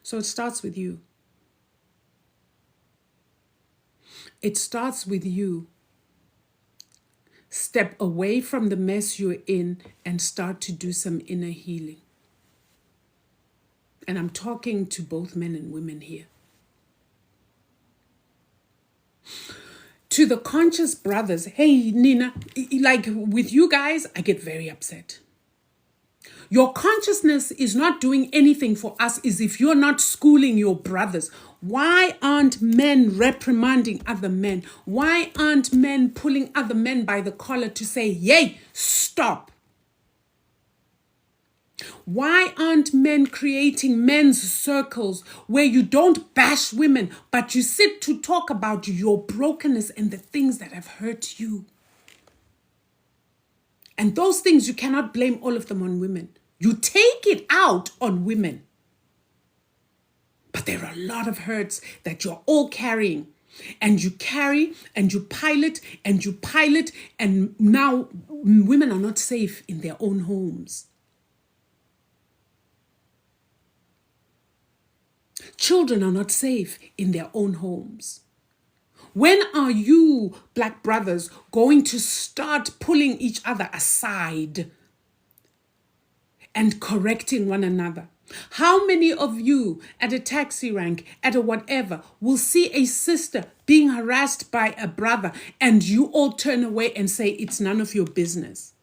So it starts with you. It starts with you. Step away from the mess you're in and start to do some inner healing. And I'm talking to both men and women here. To the conscious brothers, hey, Nina, like with you guys, I get very upset. Your consciousness is not doing anything for us is if you're not schooling your brothers. Why aren't men reprimanding other men? Why aren't men pulling other men by the collar to say, yay, stop? Why aren't men creating men's circles where you don't bash women, but you sit to talk about your brokenness and the things that have hurt you? And those things, you cannot blame all of them on women. You take it out on women. But there are a lot of hurts that you're all carrying. And you carry and you pilot and you pilot. And now women are not safe in their own homes. Children are not safe in their own homes. When are you, Black brothers, going to start pulling each other aside and correcting one another? How many of you at a taxi rank, at a whatever, will see a sister being harassed by a brother and you all turn away and say it's none of your business?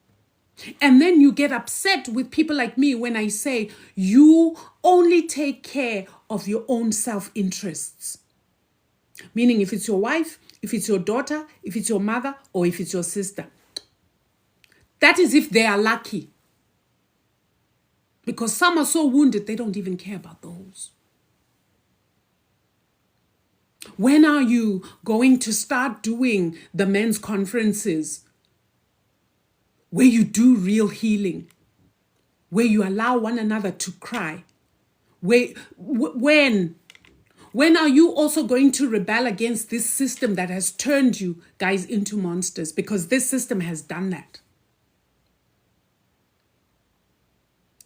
And then you get upset with people like me when I say you only take care of your own self-interests. Meaning if it's your wife, if it's your daughter, if it's your mother, or if it's your sister. That is if they are lucky. Because some are so wounded, they don't even care about those. When are you going to start doing the men's conferences where you do real healing, where you allow one another to cry? When are you also going to rebel against this system that has turned you guys into monsters? Because this system has done that.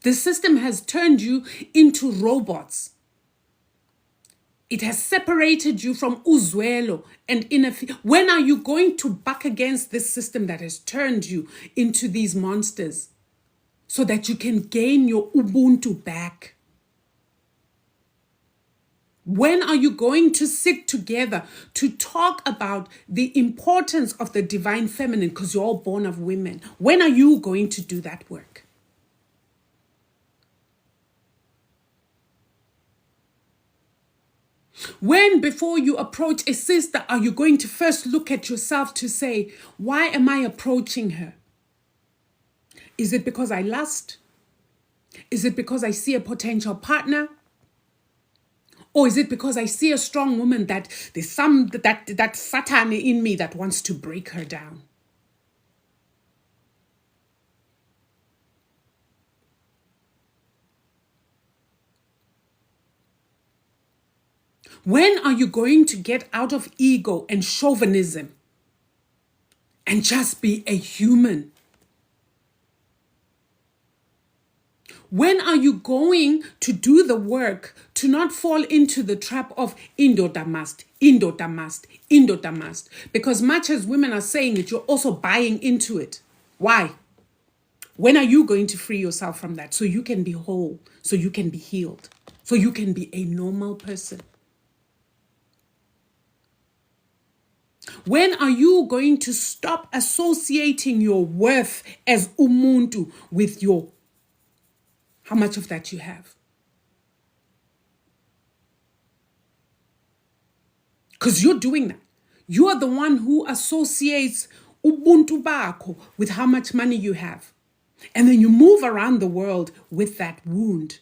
This system has turned you into robots. It has separated you from uzwelo and inner. When are you going to buck against this system that has turned you into these monsters so that you can gain your Ubuntu back? When are you going to sit together to talk about the importance of the divine feminine? Because you're all born of women. When are you going to do that work? When, before you approach a sister, are you going to first look at yourself to say, why am I approaching her? Is it because I lust? Is it because I see a potential partner? Or is it because I see a strong woman that there's that Satan in me that wants to break her down? When are you going to get out of ego and chauvinism and just be a human? When are you going to do the work to not fall into the trap of indoda must, indoda must, indoda must? Because much as women are saying it, you're also buying into it. Why? When are you going to free yourself from that so you can be whole, so you can be healed, so you can be a normal person? When are you going to stop associating your worth as umuntu with your how much of that you have? Because you're doing that. You're the one who associates ubuntu bakho with how much money you have. And then you move around the world with that wound.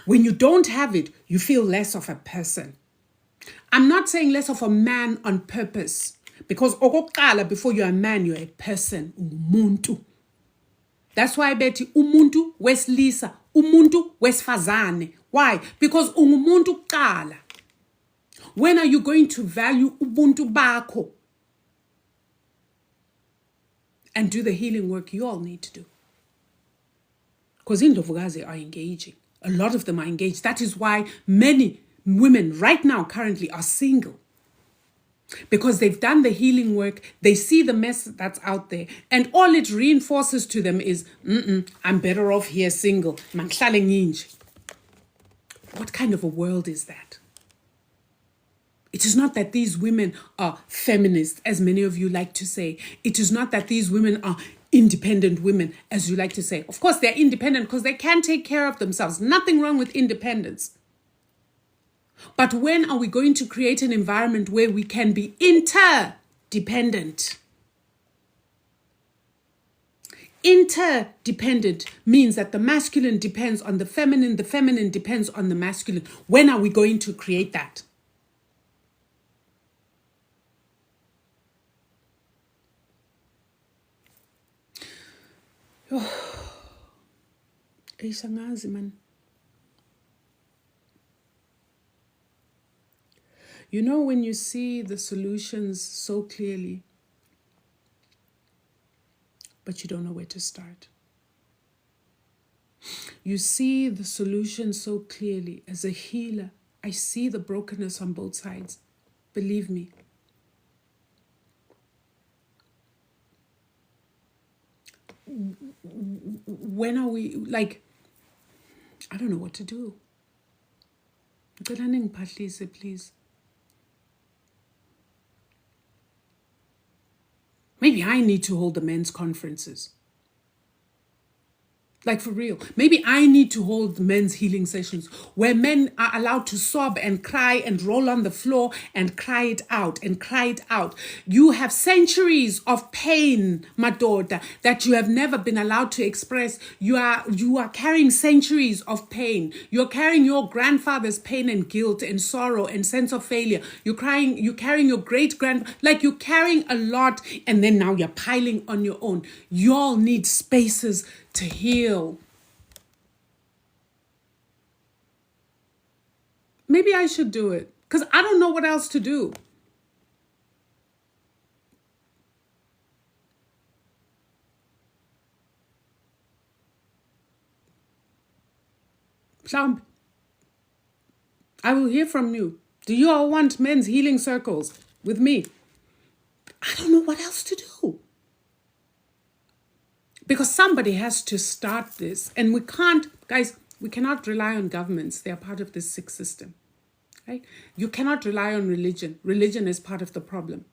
When you don't have it, you feel less of a person. I'm not saying less of a man on purpose. Because okokuqala, before you're a man, you're a person, umuntu. That's why I bet umuntu wesilisa, umuntu wesifazane. Why? Because ungumuntu kuqala. When are you going to value ubuntu bakho and do the healing work you all need to do? Because Indlovukazi are engaging. A lot of them are engaged. That is why many women right now currently are single. Because they've done the healing work, they see the mess that's out there, and all it reinforces to them is, I'm better off here single. Mangihlale nginje. What kind of a world is that? It is not that these women are feminists, as many of you like to say. It is not that these women are independent women, as you like to say. Of course, they're independent because they can take care of themselves. Nothing wrong with independence. But when are we going to create an environment where we can be interdependent? Interdependent means that the masculine depends on the feminine depends on the masculine. When are we going to create that? Ayishangazi man. You know, when you see the solutions so clearly, but you don't know where to start. You see the solution so clearly. As a healer, I see the brokenness on both sides. Believe me. When are we, like, I don't know what to do. Please. Maybe I need to hold the men's conferences. Like for real. Maybe I need to hold men's healing sessions where men are allowed to sob and cry and roll on the floor and cry it out and cry it out. You have centuries of pain, my daughter, that you have never been allowed to express. You are carrying centuries of pain. You're carrying your grandfather's pain and guilt and sorrow and sense of failure. You're carrying your like you're carrying a lot, and then now you're piling on your own. You all need spaces to heal. Maybe I should do it because I don't know what else to do. Plump. I will hear from you. Do you all want men's healing circles with me? I don't know what else to do. Because somebody has to start this. And we can't, guys, We cannot rely on governments. They are part of this sick system. Right? You cannot rely on religion. Religion is part of the problem.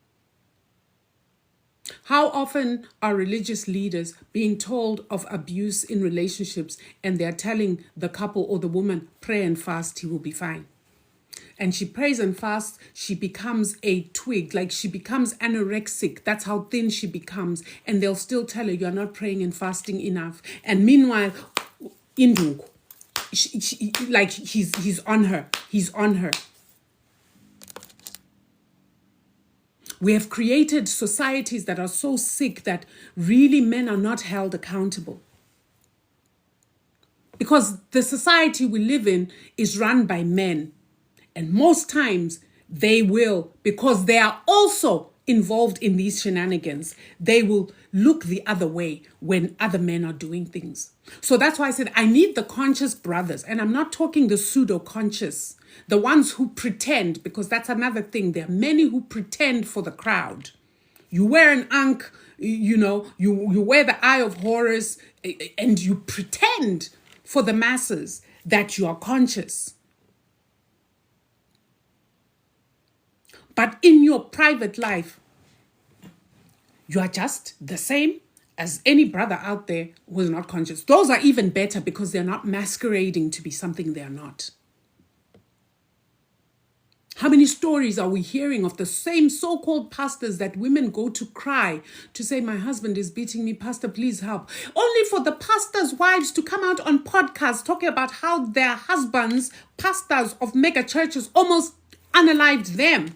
How often are religious leaders being told of abuse in relationships and they're telling the couple or the woman, pray and fast, he will be fine. And she prays and fasts, she becomes a twig, like she becomes anorexic. That's how thin she becomes. And they'll still tell her, you're not praying and fasting enough. And meanwhile, Induk, like he's on her. He's on her. We have created societies that are so sick that really men are not held accountable. Because the society we live in is run by men. And most times they will, because they are also involved in these shenanigans, they will look the other way when other men are doing things. So that's why I said I need the conscious brothers. And I'm not talking the pseudo-conscious, the ones who pretend, because that's another thing. There are many who pretend for the crowd. You wear an ankh, you wear the eye of Horus, and you pretend for the masses that you are conscious. But in your private life, you are just the same as any brother out there who is not conscious. Those are even better because they're not masquerading to be something they're not. How many stories are we hearing of the same so-called pastors that women go to cry to say, my husband is beating me, pastor, please help. Only for the pastors' wives to come out on podcasts talking about how their husbands, pastors of mega churches, almost unalived them.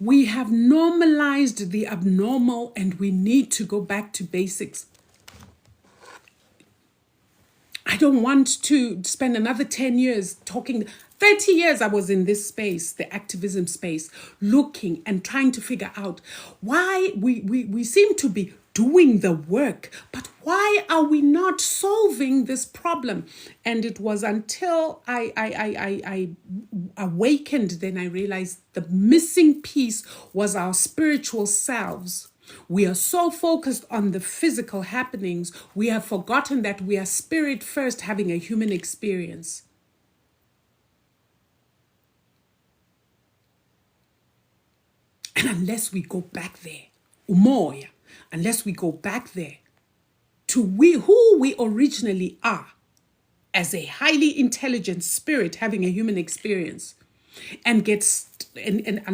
We have normalized the abnormal and we need to go back to basics. I don't want to spend another 10 years talking. 30 years I was in this space, the activism space, looking and trying to figure out why we seem to be doing the work, but why are we not solving this problem? And it was until I awakened, then I realized the missing piece was our spiritual selves. We are so focused on the physical happenings, we have forgotten that we are spirit first, having a human experience. And unless we go back there, umoya, unless we go back there to who we originally are as a highly intelligent spirit having a human experience, and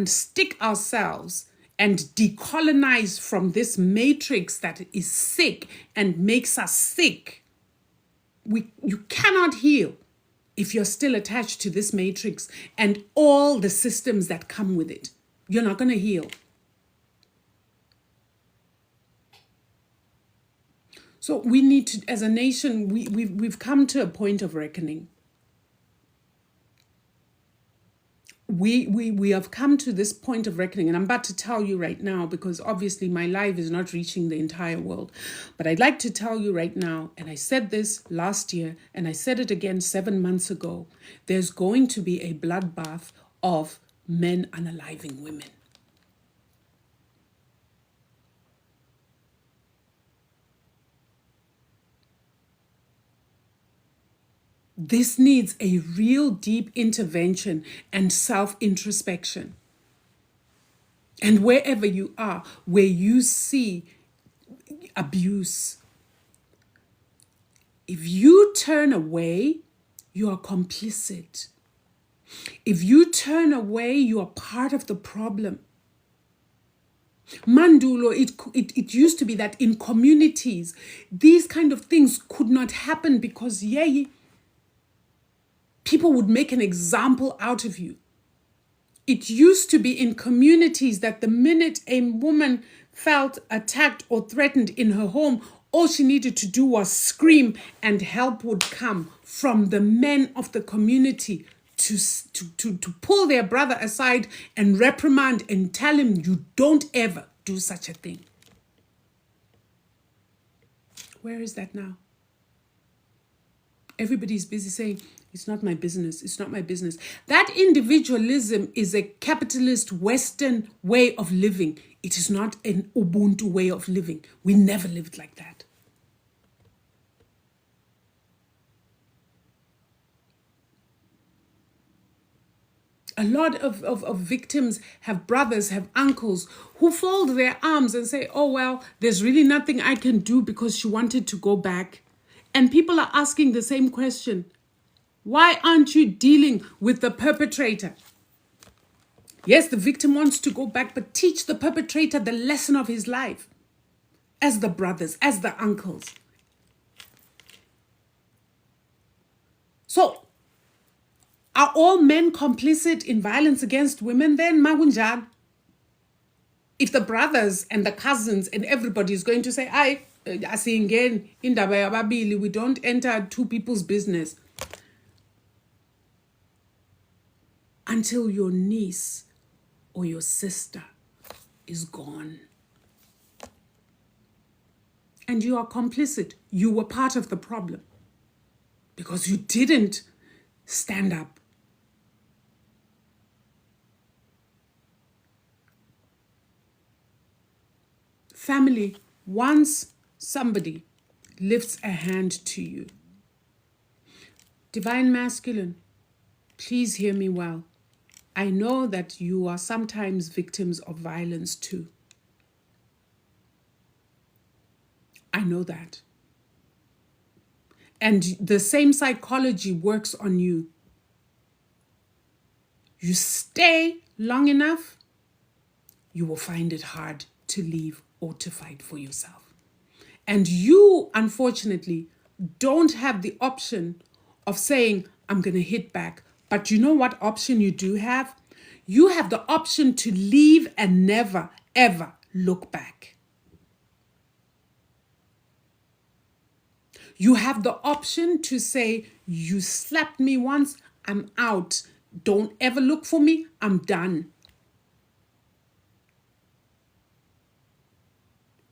stick ourselves and decolonize from this matrix that is sick and makes us sick. You cannot heal if you're still attached to this matrix and all the systems that come with it. You're not going to heal. So we need to, as a nation, we've come to a point of reckoning. We have come to this point of reckoning, and I'm about to tell you right now, because obviously my life is not reaching the entire world. But I'd like to tell you right now, and I said this last year, and I said it again 7 months ago, there's going to be a bloodbath of men unaliving women. This needs a real deep intervention and self-introspection. And wherever you are, where you see abuse, if you turn away, you are complicit. If you turn away, you are part of the problem. Mandulo, it used to be that in communities, these kind of things could not happen because, people would make an example out of you. It used to be in communities that the minute a woman felt attacked or threatened in her home, all she needed to do was scream and help would come from the men of the community to pull their brother aside and reprimand and tell him, you don't ever do such a thing. Where is that now? Everybody's busy saying, It's not my business. It's not my business. That individualism is a capitalist Western way of living. It is not an Ubuntu way of living. We never lived like that. A lot of victims have brothers, have uncles who fold their arms and say, oh, well, there's really nothing I can do because she wanted to go back. And people are asking the same question. Why aren't you dealing with the perpetrator? Yes, the victim wants to go back, but teach the perpetrator the lesson of his life as the brothers, as the uncles. So, are all men complicit in violence against women then, Magunjan? If the brothers and the cousins and everybody is going to say, asingen indaba yababili, we don't enter two people's business. Until your niece or your sister is gone. And you are complicit. You were part of the problem. Because you didn't stand up. Family, once somebody lifts a hand to you, divine masculine, please hear me well. I know that you are sometimes victims of violence too. I know that. And the same psychology works on you. You stay long enough, you will find it hard to leave or to fight for yourself. And you, unfortunately, don't have the option of saying, I'm going to hit back. But you know what option you do have? You have the option to leave and never, ever look back. You have the option to say, you slapped me once, I'm out. Don't ever look for me, I'm done.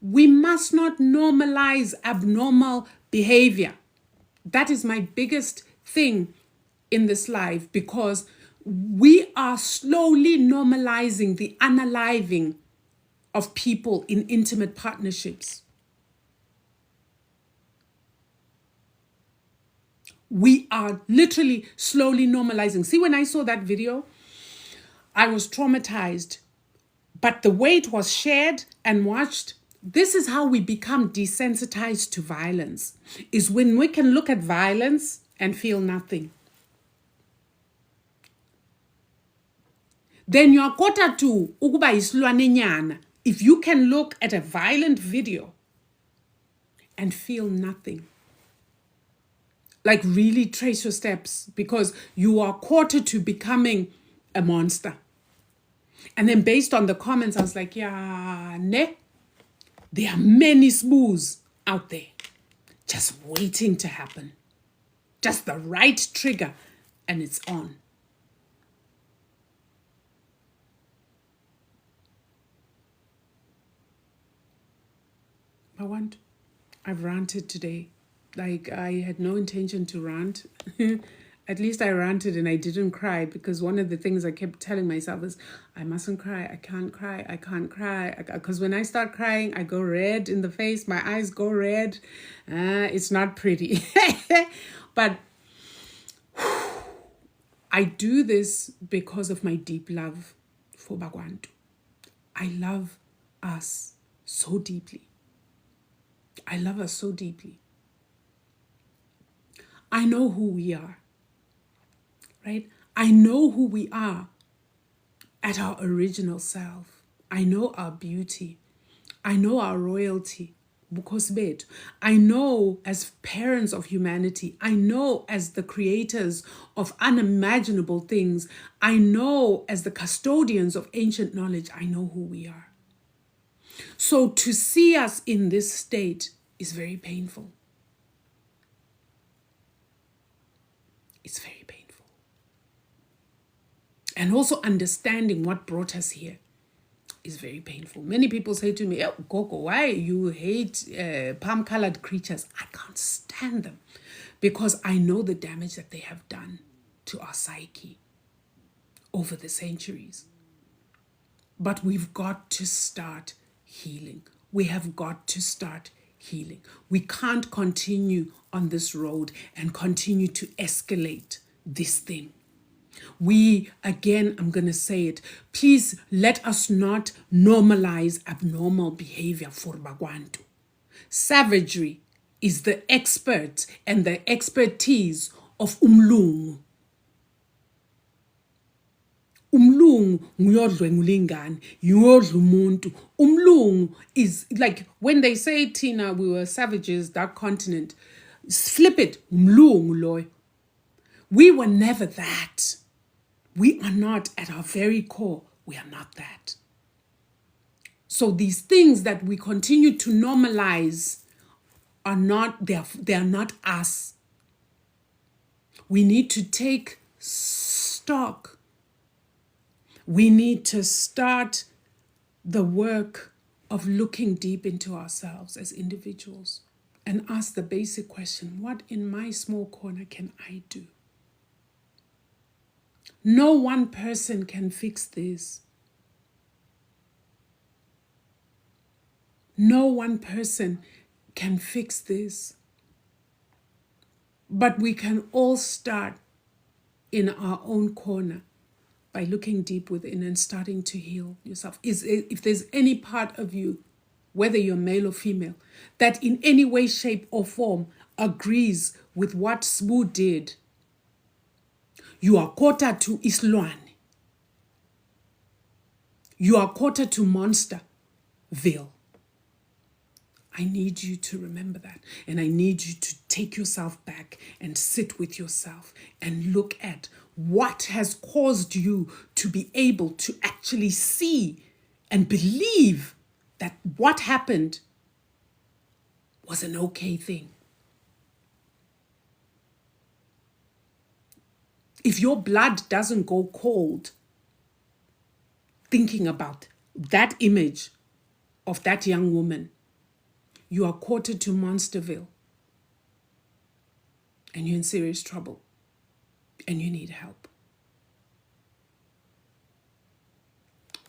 We must not normalize abnormal behavior. That is my biggest thing in this life, because we are slowly normalizing the unaliving of people in intimate partnerships. We are literally slowly normalizing. See, when I saw that video, I was traumatized. But the way it was shared and watched, this is how we become desensitized to violence, is when we can look at violence and feel nothing. Then you're kota to ukuba isilwane nyana if you can look at a violent video and feel nothing. Like really trace your steps, because you are quartered to becoming a monster. And then based on the comments, I was like, yeah, ne? There are many smoos out there just waiting to happen. Just the right trigger and it's on. I've ranted today. Like, I had no intention to rant. At least I ranted and I didn't cry, because one of the things I kept telling myself is, I mustn't cry, I can't cry, I can't cry. Because when I start crying, I go red in the face, my eyes go red. It's not pretty. But I do this because of my deep love for Bagwantu. I love us so deeply. I love us so deeply. I know who we are, right? I know who we are at our original self. I know our beauty. I know our royalty. I know as parents of humanity. I know as the creators of unimaginable things. I know as the custodians of ancient knowledge. I know who we are. So to see us in this state is very painful. It's very painful. And also understanding what brought us here is very painful. Many people say to me, oh, Gogo, why you hate palm-colored creatures? I can't stand them because I know the damage that they have done to our psyche over the centuries. But we've got to start healing. We have got to start healing. We can't continue on this road and continue to escalate this thing. I'm going to say it, please let us not normalize abnormal behavior for Bagwantu. Savagery is the expert and the expertise of umlungu. Umlungu nguyodlwengula ingane, yodla umuntu. Umlungu is like when they say, Tina, we were savages, that continent. Flip it, umlungu loy. We were never that. We are not, at our very core, we are not that. So these things that we continue to normalize are not, they are not us. We need to take stock. We need to start the work of looking deep into ourselves as individuals and ask the basic question, what in my small corner can I do? No one person can fix this. No one person can fix this. But we can all start in our own corner by looking deep within and starting to heal yourself. If there's any part of you, whether you're male or female, that in any way, shape, or form agrees with what Sbu did, you are quarter to Islwane. You are quarter to Monsterville. I need you to remember that. And I need you to take yourself back and sit with yourself and look at what has caused you to be able to actually see and believe that what happened was an okay thing. If your blood doesn't go cold thinking about that image of that young woman, you are quartered to Monsterville and you're in serious trouble and you need help.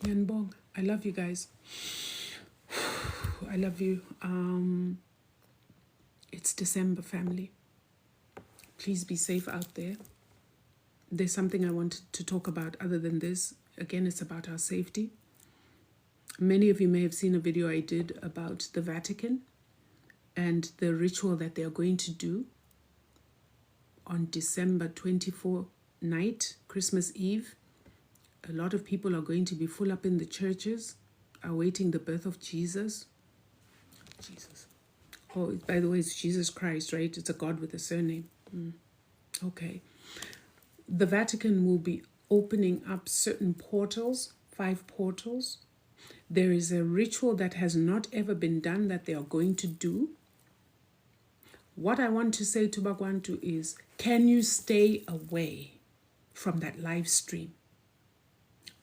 Nyanbong, I love you guys. I love you. It's December, family. Please be safe out there. There's something I wanted to talk about other than this. Again, it's about our safety. Many of you may have seen a video I did about the Vatican and the ritual that they are going to do on December 24 night, Christmas Eve. A lot of people are going to be full up in the churches, awaiting the birth of Jesus. Jesus. Oh, by the way, it's Jesus Christ, right? It's a God with a surname. Okay. The Vatican will be opening up certain portals, 5 portals. There is a ritual that has not ever been done that they are going to do. What I want to say to Bagwantu is, can you stay away from that live stream?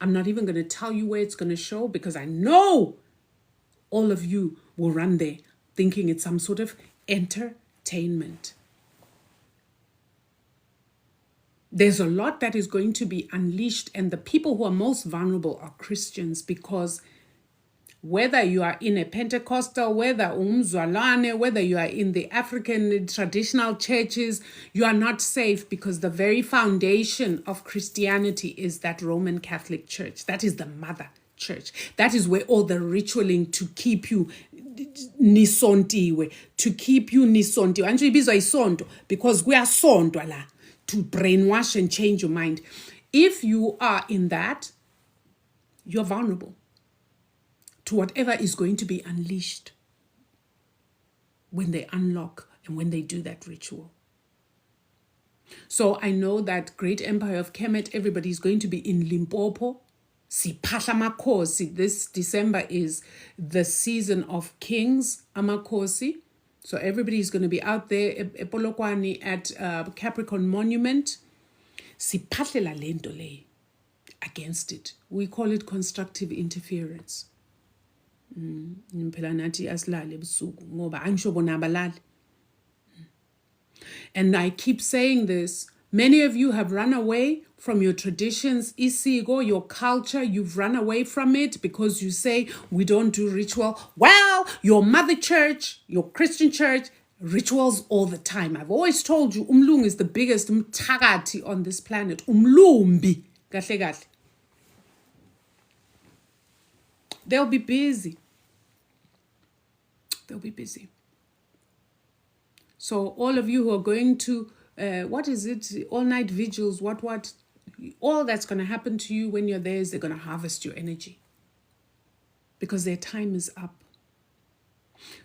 I'm not even going to tell you where it's going to show because I know all of you will run there thinking it's some sort of entertainment. There's a lot that is going to be unleashed, and the people who are most vulnerable are Christians, because whether you are in a Pentecostal, whether umzwalane, whether you are in the African traditional churches, you are not safe, because the very foundation of Christianity is that Roman Catholic Church. That is the mother church. That is where all the ritualing to keep you nisontiwe, Anjo ibizwa isonto because we are sontwa la, to brainwash and change your mind. If you are in that, you're vulnerable to whatever is going to be unleashed when they unlock and when they do that ritual. So I know that great empire of Kemet, everybody is going to be in Limpopo. Siphahla amakhosi. This December is the season of Kings Amakhosi. So everybody is going to be out there Epolokwani at Capricorn Monument. Siphahlela lento le against it. We call it constructive interference. Phela nathi asilale ebusuku ngoba angisho bona abalali. And I keep saying this. Many of you have run away from your traditions, isiko, your culture. You've run away from it because you say, we don't do ritual. Well, your mother church, your Christian church, rituals all the time. I've always told you, umlungu is the biggest mtakati on this planet. Umlumbi. Kahle kahle. They'll be busy. They'll be busy. So all of you who are going to, what is it, all-night vigils, what, all that's going to happen to you when you're there is they're going to harvest your energy because their time is up.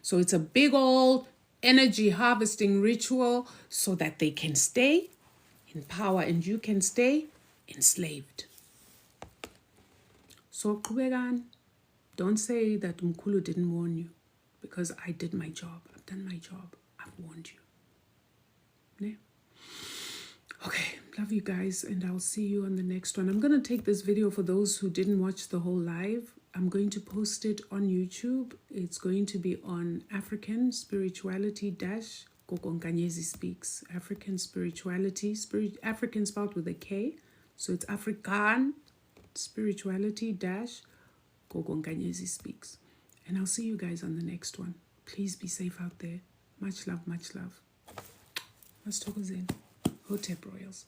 So it's a big old energy harvesting ritual so that they can stay in power and you can stay enslaved. So qhubekani. Don't say that Mkulu didn't warn you because I did my job. I've done my job. I've warned you. Yeah? Okay, love you guys, and I'll see you on the next one. I'm going to take this video for those who didn't watch the whole live. I'm going to post it on YouTube. It's going to be on African Spirituality dash Kokonkanyezi Speaks. African Spirituality, African spelled with a K. So it's African Spirituality dash Kokonkanyezi Speaks. And I'll see you guys on the next one. Please be safe out there. Much love, much love. Masithokozeni. Hotep Royals.